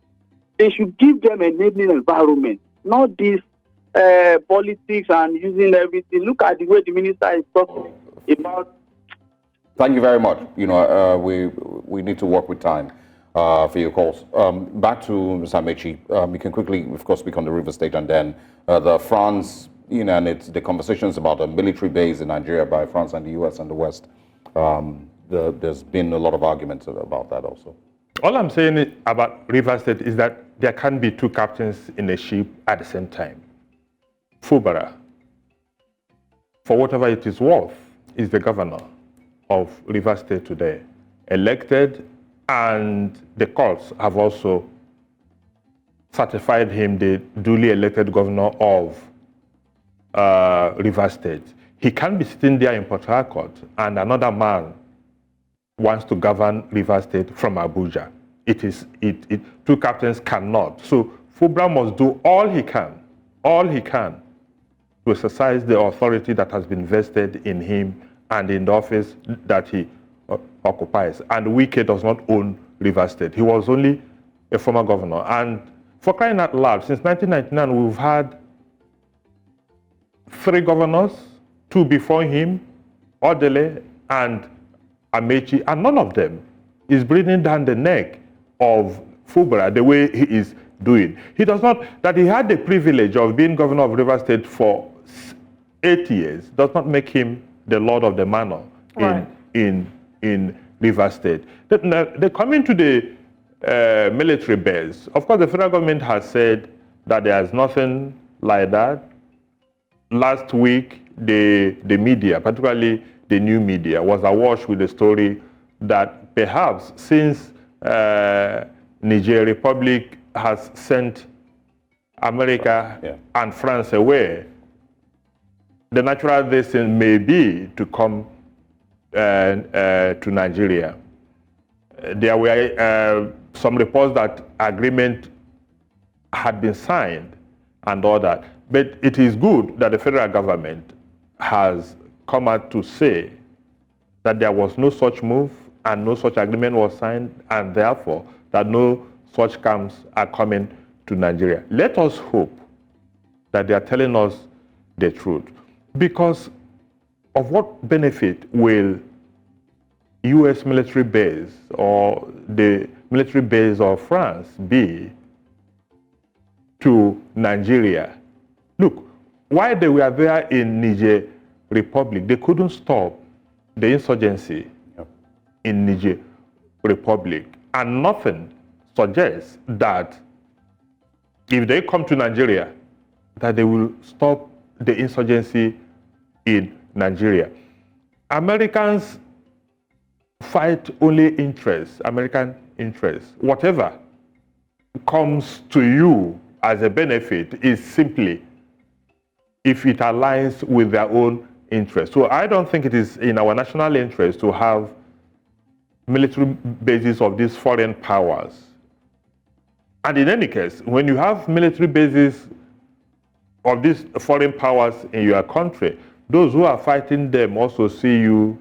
they should give them an enabling environment, not this politics and using everything. Look at the way the minister is talking about. Thank you very much. You know, we need to work with time for your calls. Back to Mr. Amechi. You can quickly, of course, speak on the River State and then the France, you know, and it's the conversations about a military base in Nigeria by France and the US and the West. There's been a lot of arguments about that also. All I'm saying about River State is that there can be two captains in a ship at the same time. Fubara, for whatever it is worth, is the governor of River State today, elected, and the courts have also certified him the duly elected governor of River State. He can't be sitting there in Port Harcourt and another man wants to govern River State from Abuja. Two captains cannot. So Fubara must do all he can to exercise the authority that has been vested in him and in the office that he occupies. And Wike does not own River State. He was only a former governor. And for crying out loud, since 1999, we've had 3 governors, 2 before him, Odele and Amechi, and none of them is breathing down the neck of Fubara the way he is doing. He does not, that he had the privilege of being governor of River State for 8 years does not make him the lord of the manor in River State. They come into the military base. Of course, the federal government has said that there is nothing like that. Last week, the media, particularly the new media, was awash with the story that perhaps since Niger Republic has sent America and France away, the natural destination may be to come to Nigeria. There were some reports that agreement had been signed and all that. But it is good that the federal government has come out to say that there was no such move and no such agreement was signed, and therefore that no such camps are coming to Nigeria. Let us hope that they are telling us the truth. Because of what benefit will US military base or the military base of France be to Nigeria? Look, while they were there in Niger Republic, they couldn't stop the insurgency in Niger Republic. And nothing suggests that if they come to Nigeria, that they will stop the insurgency in Nigeria. Americans fight only interests, American interests. Whatever comes to you as a benefit is simply if it aligns with their own interests. So I don't think it is in our national interest to have military bases of these foreign powers. And in any case, when you have military bases of these foreign powers in your country, those who are fighting them also see you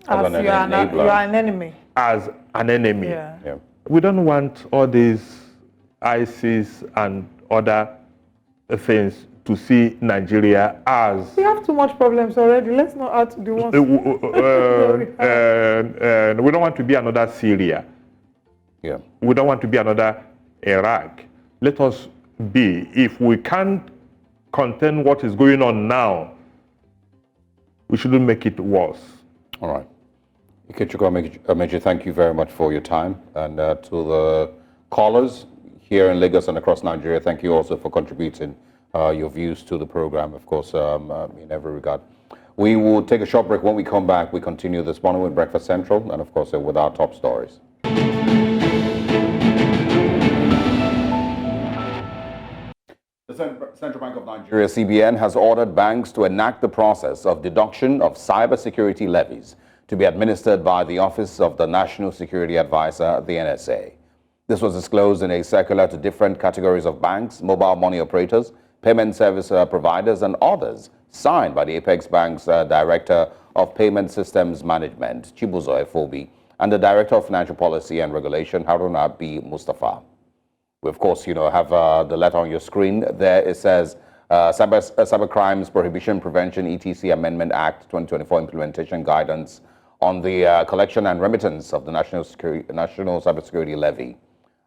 as you are an enemy. As an enemy. Yeah. We don't want all these ISIS and other things to see Nigeria as... We have too much problems already. Let's not add to the ones. We don't want to be another Syria. Yeah. We don't want to be another Iraq. Let us be. If we can't contain what is going on now, we shouldn't make it worse. All right. Ikechukwu, thank you very much for your time. And to the callers here in Lagos and across Nigeria, thank you also for contributing your views to the program, of course, in every regard. We will take a short break. When we come back, we continue this morning with Breakfast Central and, of course, with our top stories. The Central Bank of Nigeria, CBN, has ordered banks to enact the process of deduction of cybersecurity levies to be administered by the Office of the National Security Advisor, the NSA. This was disclosed in a circular to different categories of banks, mobile money operators, payment service providers, and others, signed by the Apex Bank's Director of Payment Systems Management, Chibuzor Efobi, and the Director of Financial Policy and Regulation, Haruna B. Mustafa. We, of course, have the letter on your screen. There it says, Cyber Crimes Prohibition Prevention ETC Amendment Act 2024 Implementation Guidance on the collection and remittance of the National Cybersecurity Levy.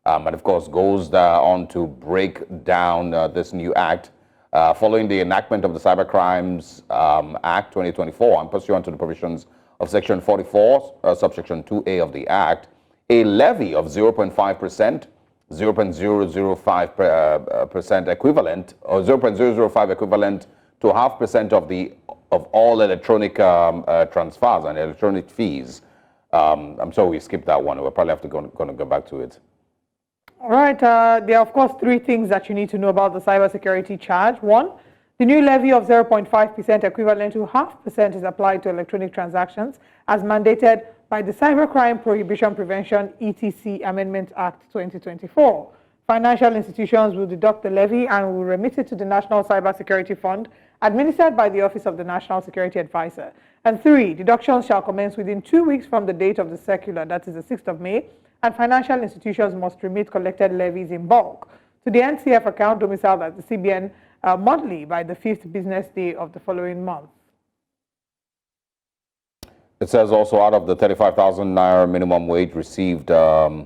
And of course goes on to break down this new act following the enactment of the Cyber Crimes Act 2024 and pursuant to the provisions of Section 44, subsection 2A of the Act. A levy of 0.5%, 0.005% equivalent, or 0.005 equivalent to 0.5% of all electronic transfers and electronic fees. I'm sorry we skipped that one. We'll probably have to go back to it. All right. There are, of course, three things that you need to know about the cybersecurity charge. One, the new levy of 0.5% equivalent to 0.5% is applied to electronic transactions as mandated by the Cybercrime Prohibition Prevention ETC Amendment Act 2024. Financial institutions will deduct the levy and will remit it to the National Cybersecurity Fund administered by the Office of the National Security Advisor. And three, deductions shall commence within 2 weeks from the date of the circular, that is the 6th of May, and financial institutions must remit collected levies in bulk to the NCF account domiciled at the CBN monthly by the 5th business day of the following month. It says also out of the 35,000 naira minimum wage received by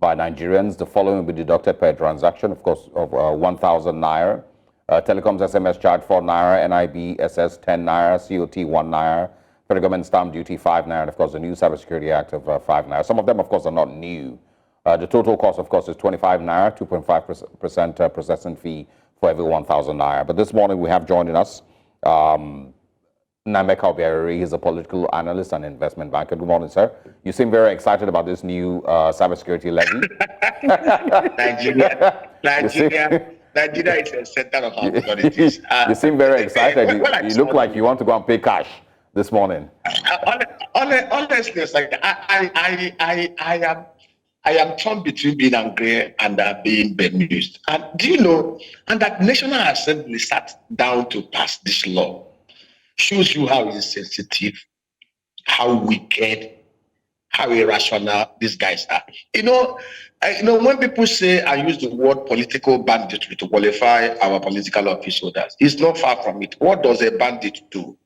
Nigerians, the following will be deducted per transaction, of course, of 1,000 naira. Telecoms SMS charge 4 naira, NIB SS 10 naira, COT 1 naira, federal government stamp duty 5 naira, and of course the new Cybersecurity Act of 5 naira. Some of them, of course, are not new. The total cost, of course, is 25 naira, 2.5% processing fee for every 1,000 naira. But this morning we have joining us Nameka Obiari. He's a political analyst and investment banker. Good morning, sir. You seem very excited about this new cybersecurity levy. Nigeria is a center of opportunities. You seem very excited. You look like you want to go and pay cash this morning. Honestly, it's like I am torn between being angry and being bemused. And do you know? And that National Assembly sat down to pass this law. Shows you how insensitive, how wicked, how irrational these guys are. When people say I use the word political banditry to qualify our political office holders, it's not far from it. What does a bandit do?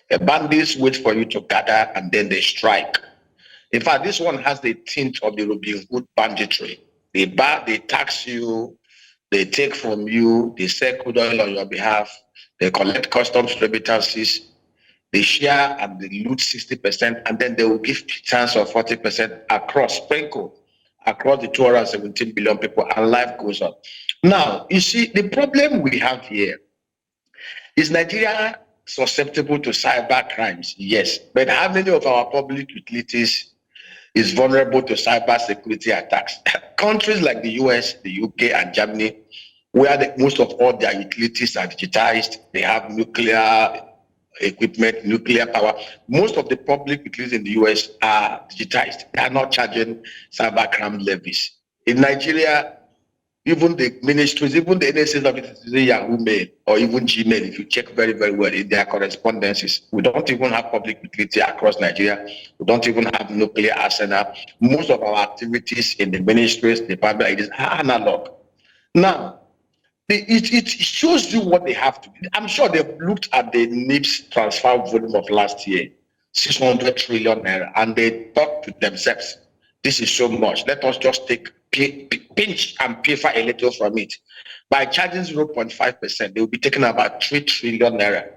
A bandit waits for you to gather and then they strike. In fact, this one has the tint of the Robin Hood banditry. They tax you, they take from you, they sell crude oil on your behalf, they collect customs remittances, they share and they loot 60%, and then they will give chance of 40% across sprinkle across the 217 billion people, and life goes on. Now, you see, the problem we have here is Nigeria susceptible to cyber crimes? Yes, but how many of our public utilities is vulnerable to cyber security attacks? Countries like the US, the UK, and Germany, where most of all their utilities are digitized, they have nuclear equipment, nuclear power. Most of the public utilities in the US are digitized. They are not charging cybercrime levies. In Nigeria, even the ministries, even the NSAs of it is Yahoo Mail or even Gmail, if you check very, very well in their correspondences. We don't even have public utility across Nigeria. We don't even have nuclear arsenal. Most of our activities in the ministries, department, are analog. Now, it shows you what they have to do. I'm sure they've looked at the NIPS transfer volume of last year, 600 trillion naira, and they thought to themselves, this is so much. Let us just pinch and pay for a little from it. By charging 0.5%, they will be taking about 3 trillion naira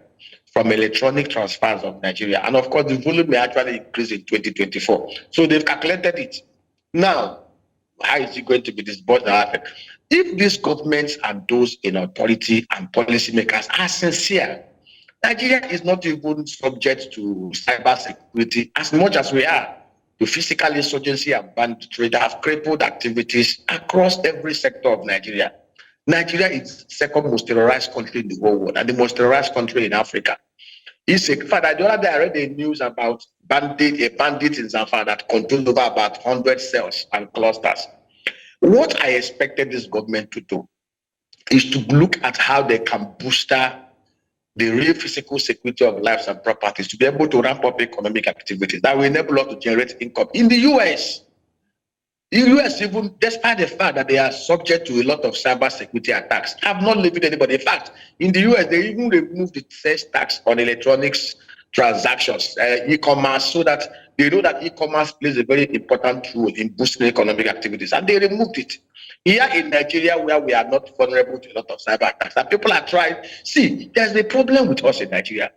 from electronic transfers of Nigeria. And of course, the volume may actually increase in 2024. So they've calculated it. Now, how is it going to be disbursed? If these governments and those in authority and policymakers are sincere, Nigeria is not even subject to cybersecurity as much as we are to physical insurgency and banditry that have crippled activities across every sector of Nigeria. Nigeria is the second most terrorized country in the whole world and the most terrorized country in Africa. In fact, the other day I read the news about a bandit in Zamfara that controls over about 100 cells and clusters. What I expected this government to do is to look at how they can booster the real physical security of lives and properties, to be able to ramp up economic activities that will enable us to generate income. In the US, even despite the fact that they are subject to a lot of cyber security attacks, have not levied anybody. In fact, in the US, they even removed the sales tax on electronics transactions, e-commerce, so that they know that e-commerce plays a very important role in boosting economic activities, and they removed it. Here in Nigeria, where we are not vulnerable to a lot of cyber attacks, and people are trying. See, there's a problem with us in Nigeria,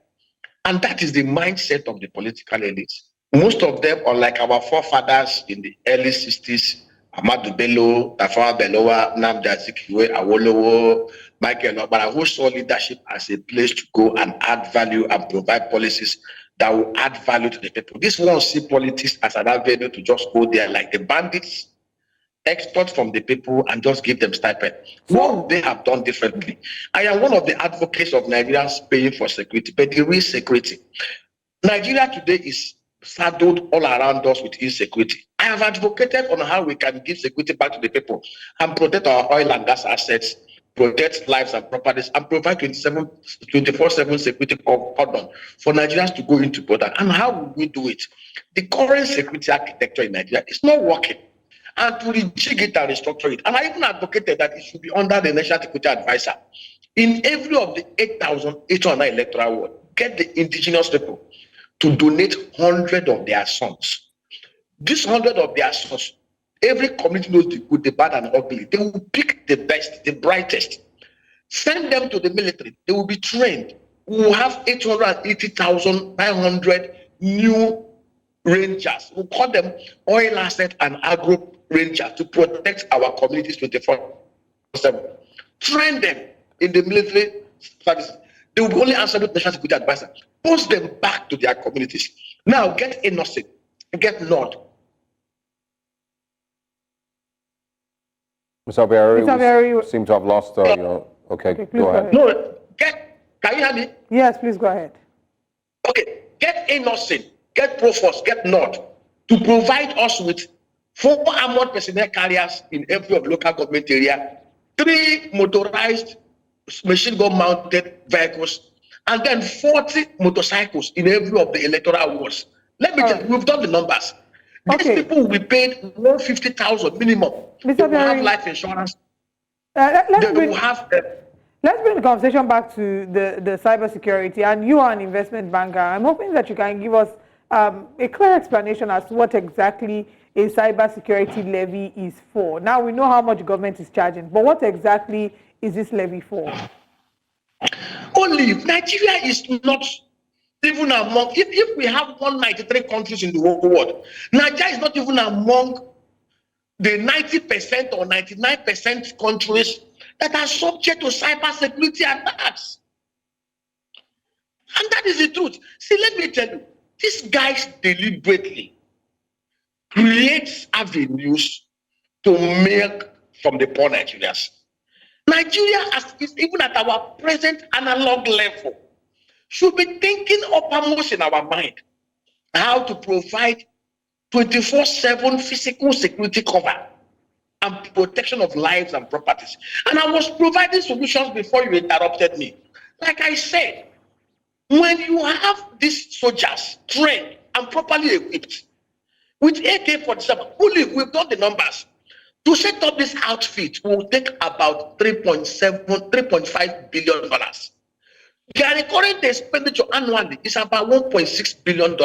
and that is the mindset of the political elites. Most of them, unlike our forefathers in the early 60s, Ahmadu Bello, Tafawa Balewa, Nnamdi Azikiwe, Awolowo, Michael Obara, who saw leadership as a place to go and add value and provide policies that will add value to the people. This ones see politics as an avenue to just go there like the bandits, extort from the people and just give them stipend. What they have done differently. I am one of the advocates of Nigerians paying for security, but the real security. Nigeria today is saddled all around us with insecurity. I have advocated on how we can give security back to the people and protect our oil and gas assets, protect lives and properties, and provide 24/7 security cordon for Nigerians to go into border. And how will we do it? The current security architecture in Nigeria is not working. And to rejig it and restructure it. And I even advocated that it should be under the National Security Advisor. In every of the 8,809 electoral ward, get the indigenous people to donate 100 of their sons. This 100 of their sons, every community knows the good, the bad, and the ugly. They will pick the best, the brightest. Send them to the military. They will be trained. We will have 880,900 new rangers. We call them oil asset and agro rangers to protect our communities 24/7. Train them in the military services. They will only answer with National Security Advisor. Post them back to their communities. Now get innocent, get not. Mr. Abiari, we seem to have lost your. Okay, go ahead. No, can you hear me? Yes, please go ahead. Okay, get innocent, get Proforce, get not to provide us with 4 armored personnel carriers in every of local government area, 3 motorized machine gun mounted vehicles, and then 40 motorcycles in every of the electoral wards. Let me tell you, we've done the numbers. These people will be paid 150,000 minimum. They will have life insurance. Let's bring the conversation back to the cybersecurity, and you are an investment banker. I'm hoping that you can give us a clear explanation as to what exactly a cybersecurity levy is for. Now we know how much government is charging, but what exactly is this levy for? Only Nigeria is not even among, if we have 193 countries in the whole world, Nigeria is not even among the 90% or 99% countries that are subject to cybersecurity attacks. And that is the truth. See, let me tell you, these guys deliberately create avenues to make from the poor Nigerians. Nigeria is even at our present analog level should be thinking uppermost in our mind how to provide 24/7 physical security cover and protection of lives and properties. And I was providing solutions before you interrupted me. Like I said, when you have these soldiers trained and properly equipped with AK-47, only we've done the numbers. To set up this outfit will take about $3.5 billion. Their recurrent expenditure annually is about $1.6 billion.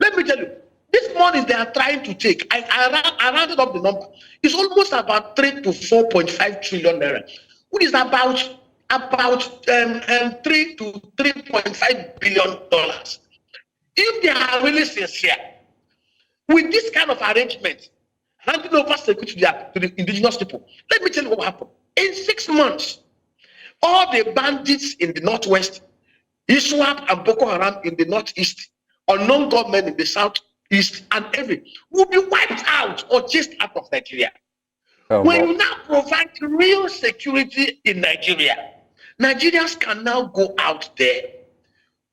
Let me tell you, this money they are trying to take, I rounded up the number, it's almost about 3 to 4.5 trillion naira, which is about 3 to 3.5 billion dollars. If they are really sincere with this kind of arrangement, handing over security to the indigenous people, let me tell you what happened. In 6 months, all the bandits in the northwest, ISWAP and Boko Haram in the northeast, unknown government in the southeast, and every will be wiped out or chased out of Nigeria. When you now provide real security in Nigeria, Nigerians can now go out there,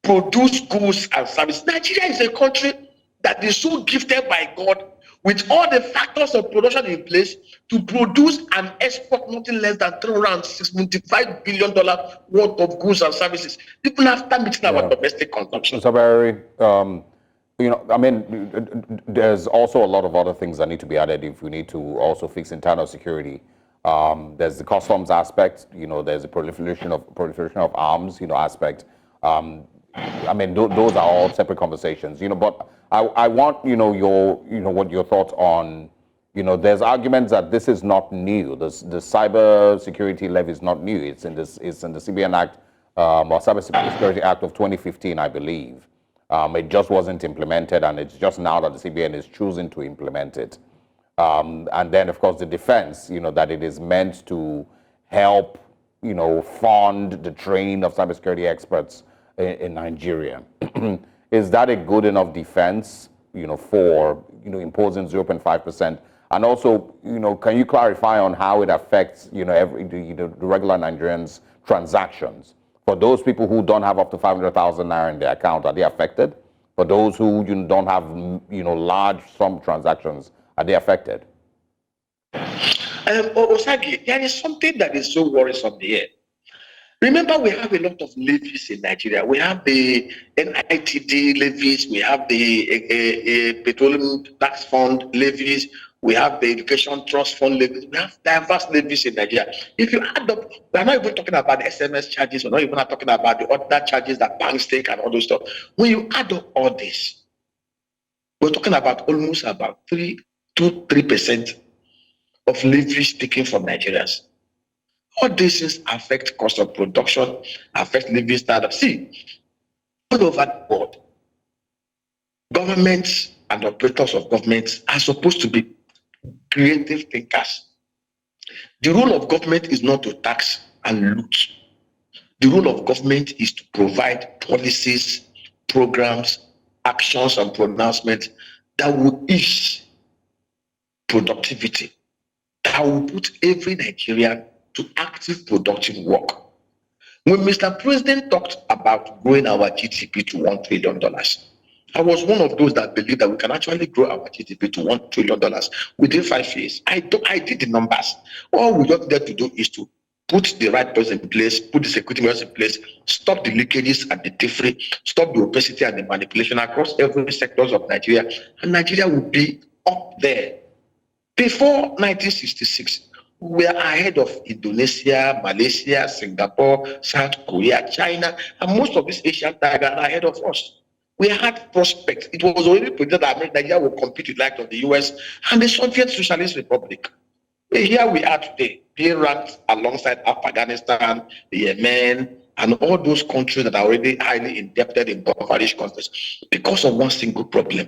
produce goods and services. Nigeria is a country that is so gifted by God with all the factors of production in place to produce and export nothing less than $365 billion worth of goods and services, even after meeting our domestic consumption. Mr. Barry, you know, I mean, there's also a lot of other things that need to be added if we need to also fix internal security. There's the customs aspect, you know, there's a proliferation of arms, you know, aspect. I mean, those are all separate conversations, you know, but I want, you know, what your thoughts on, you know, there's arguments that this is not new. The Cybersecurity Levy is not new. It's in the CBN Act, or Cybersecurity Act of 2015, I believe. It just wasn't implemented, and it's just now that the CBN is choosing to implement it. And then, of course, the defense, you know, that it is meant to help, you know, fund the training of cybersecurity experts in Nigeria. Is that a good enough defense, you know, for, you know, imposing 0.5%? And also, you know, can you clarify on how it affects, you know, the regular Nigerians' transactions? For those people who don't have up to 500,000 naira in their account, are they affected? For those who don't have, you know, large sum transactions, are they affected? Osagi, there is something that is so worrisome here. Remember, we have a lot of levies in Nigeria. We have the NITD levies, we have the petroleum tax fund levies, we have the education trust fund levies. We have diverse levies in Nigeria. If you add up, we're not even talking about the SMS charges, we're not even talking about the other charges that banks take and all those stuff. When you add up all this, we're talking about almost about 3% of levies taken from Nigerians. All these things affect cost of production, affect living standards. See, all over the world, governments and operators of governments are supposed to be creative thinkers. The role of government is not to tax and loot. The role of government is to provide policies, programs, actions, and pronouncements that will ease productivity, that will put every Nigerian to active productive work. When Mr. President talked about growing our GDP to $1 trillion, I was one of those that believed that we can actually grow our GDP to $1 trillion within 5 years. I did the numbers. All we got there to do is to put the right person in place, put the security measures in place, stop the leakages and the thievery, stop the opacity and the manipulation across every sectors of Nigeria, and Nigeria will be up there. Before 1966, we were ahead of Indonesia, Malaysia, Singapore, South Korea, China, and most of these Asian tigers are ahead of us. We had prospects. It was already predicted that Nigeria will compete with like of the US and the Soviet Socialist Republic. But here we are today, being ranked alongside Afghanistan, Yemen, and all those countries that are already highly indebted in impoverished countries because of one single problem: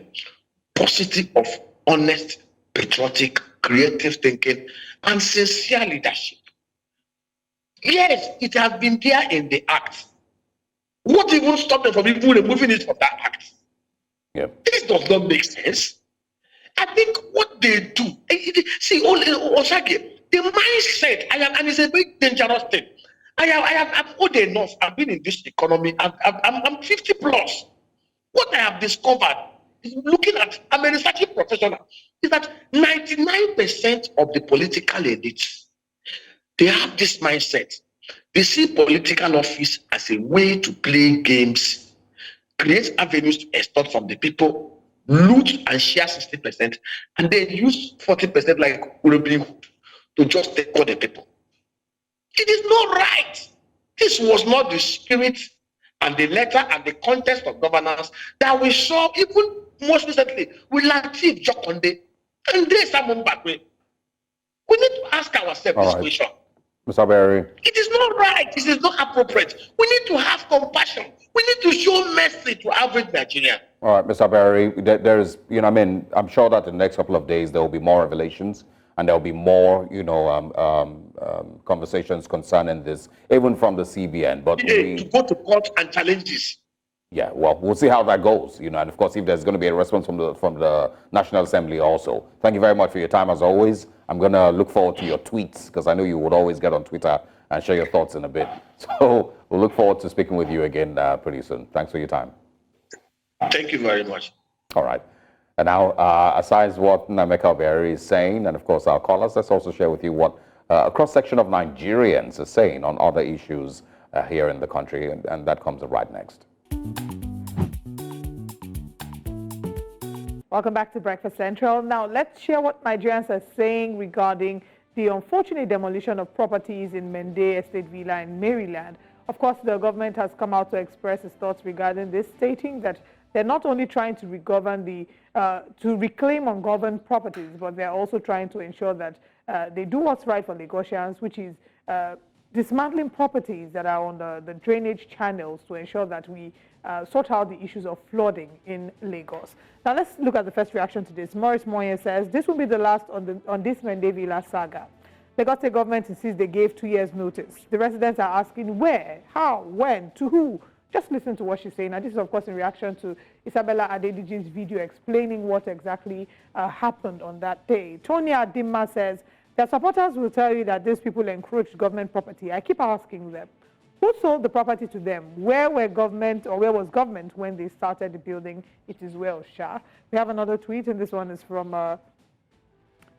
paucity of honest, patriotic, creative thinking, and sincere leadership. Yes, it has been there in the act. What even stopped them from even removing it from that act? This does not make sense. I think what they do, see, Osage, the mindset, and it's a very dangerous thing. I'm old enough. I've been in this economy. I'm 50 plus. What I have discovered is looking at, I'm a researching professional, is that 99% of the political elites, they have this mindset. They see political office as a way to play games, create avenues to extort from the people, loot and share 60%, and then use 40% like Robin Hood to just take all the people. It is not right. This was not the spirit and the letter and the context of governance that we saw even most recently with Latif Jokonde and Simon Bakwe. We need to ask ourselves this question. Mr. Berry. It is not right. It is not appropriate. We need to have compassion. We need to show mercy to average Nigerian. All right, Mr. Berry, there is, I mean, I'm sure that in the next couple of days there will be more revelations and there will be more, conversations concerning this, even from the CBN. But to go to court and challenge this. Yeah, well, we'll see how that goes, and of course, if there's going to be a response from the National Assembly also. Thank you very much for your time, as always. I'm going to look forward to your tweets, because I know you would always get on Twitter and share your thoughts in a bit. So we'll look forward to speaking with you again pretty soon. Thanks for your time. Thank you very much. All right. And now, aside what Nameka Berry is saying, and of course our callers, let's also share with you what a cross-section of Nigerians are saying on other issues here in the country, and that comes right next. Welcome back to Breakfast Central. Now, let's share what Nigerians are saying regarding the unfortunate demolition of properties in Mende Estate Villa in Maryland. Of course, the government has come out to express its thoughts regarding this, stating that they're not only trying to to reclaim ungoverned properties, but they're also trying to ensure that they do what's right for Lagosians, which is dismantling properties that are on the drainage channels to ensure that we sort out the issues of flooding in Lagos. Now let's look at the first reaction to this. Maurice Moyen says, this will be the last on this Mende Villa saga. Lagos State government insists they gave 2 years notice. The residents are asking where, how, when, to who. Just listen to what she's saying. And this is, of course, in reaction to Isabella Adediji's video explaining what exactly happened on that day. Tonya Dimma says, their supporters will tell you that these people encroached government property. I keep asking them, who sold the property to them? Where were government, or where was government when they started the building? It is well, Shah. We have another tweet, and this one is from Sheun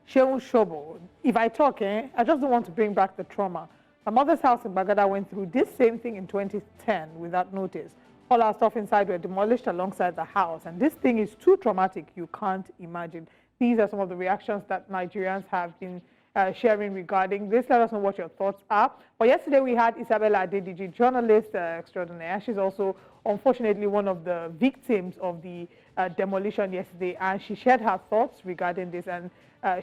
Shobo. If I talk, I just don't want to bring back the trauma. My mother's house in Bagada went through this same thing in 2010 without notice. All our stuff inside were demolished alongside the house, and this thing is too traumatic, you can't imagine. These are some of the reactions that Nigerians have been sharing regarding this. Let us know what your thoughts are. But yesterday we had Isabella Adediji, journalist extraordinaire. She's also, unfortunately, one of the victims of the demolition yesterday, and she shared her thoughts regarding this. And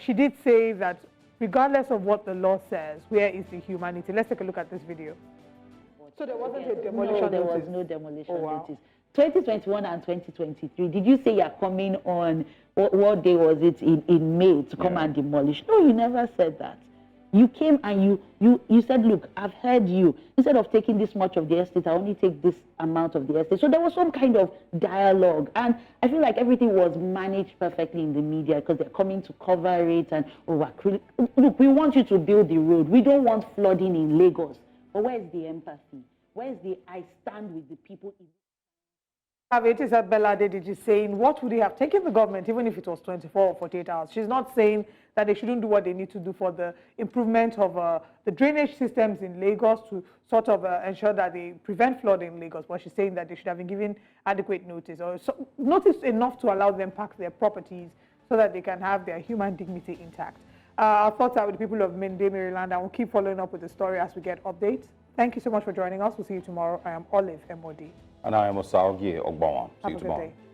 she did say that regardless of what the law says, where is the humanity? Let's take a look at this video. So there wasn't a demolition No, there notice? was no demolition Oh, wow. notice. 2021 and 2023, did you say you're coming on, what day was it, in May to come and demolish? No, you never said that. You came and you said, look, I've heard you. Instead of taking this much of the estate, I only take this amount of the estate. So there was some kind of dialogue. And I feel like everything was managed perfectly in the media because they're coming to cover it. And, look, we want you to build the road. We don't want flooding in Lagos. But where's the empathy? Where's the I stand with the people? It is Isabella Adediji saying, what would they have taken the government, even if it was 24 or 48 hours? She's not saying that they shouldn't do what they need to do for the improvement of the drainage systems in Lagos to sort of ensure that they prevent flooding in Lagos, but she's saying that they should have been given adequate notice, or notice enough to allow them pack their properties so that they can have their human dignity intact. Our thoughts are with the people of Mende, Maryland, and we'll keep following up with the story as we get updates. Thank you so much for joining us. We'll see you tomorrow. I am Olive MOD. And I am Osalgie Ogbawa. See you tomorrow. Good day.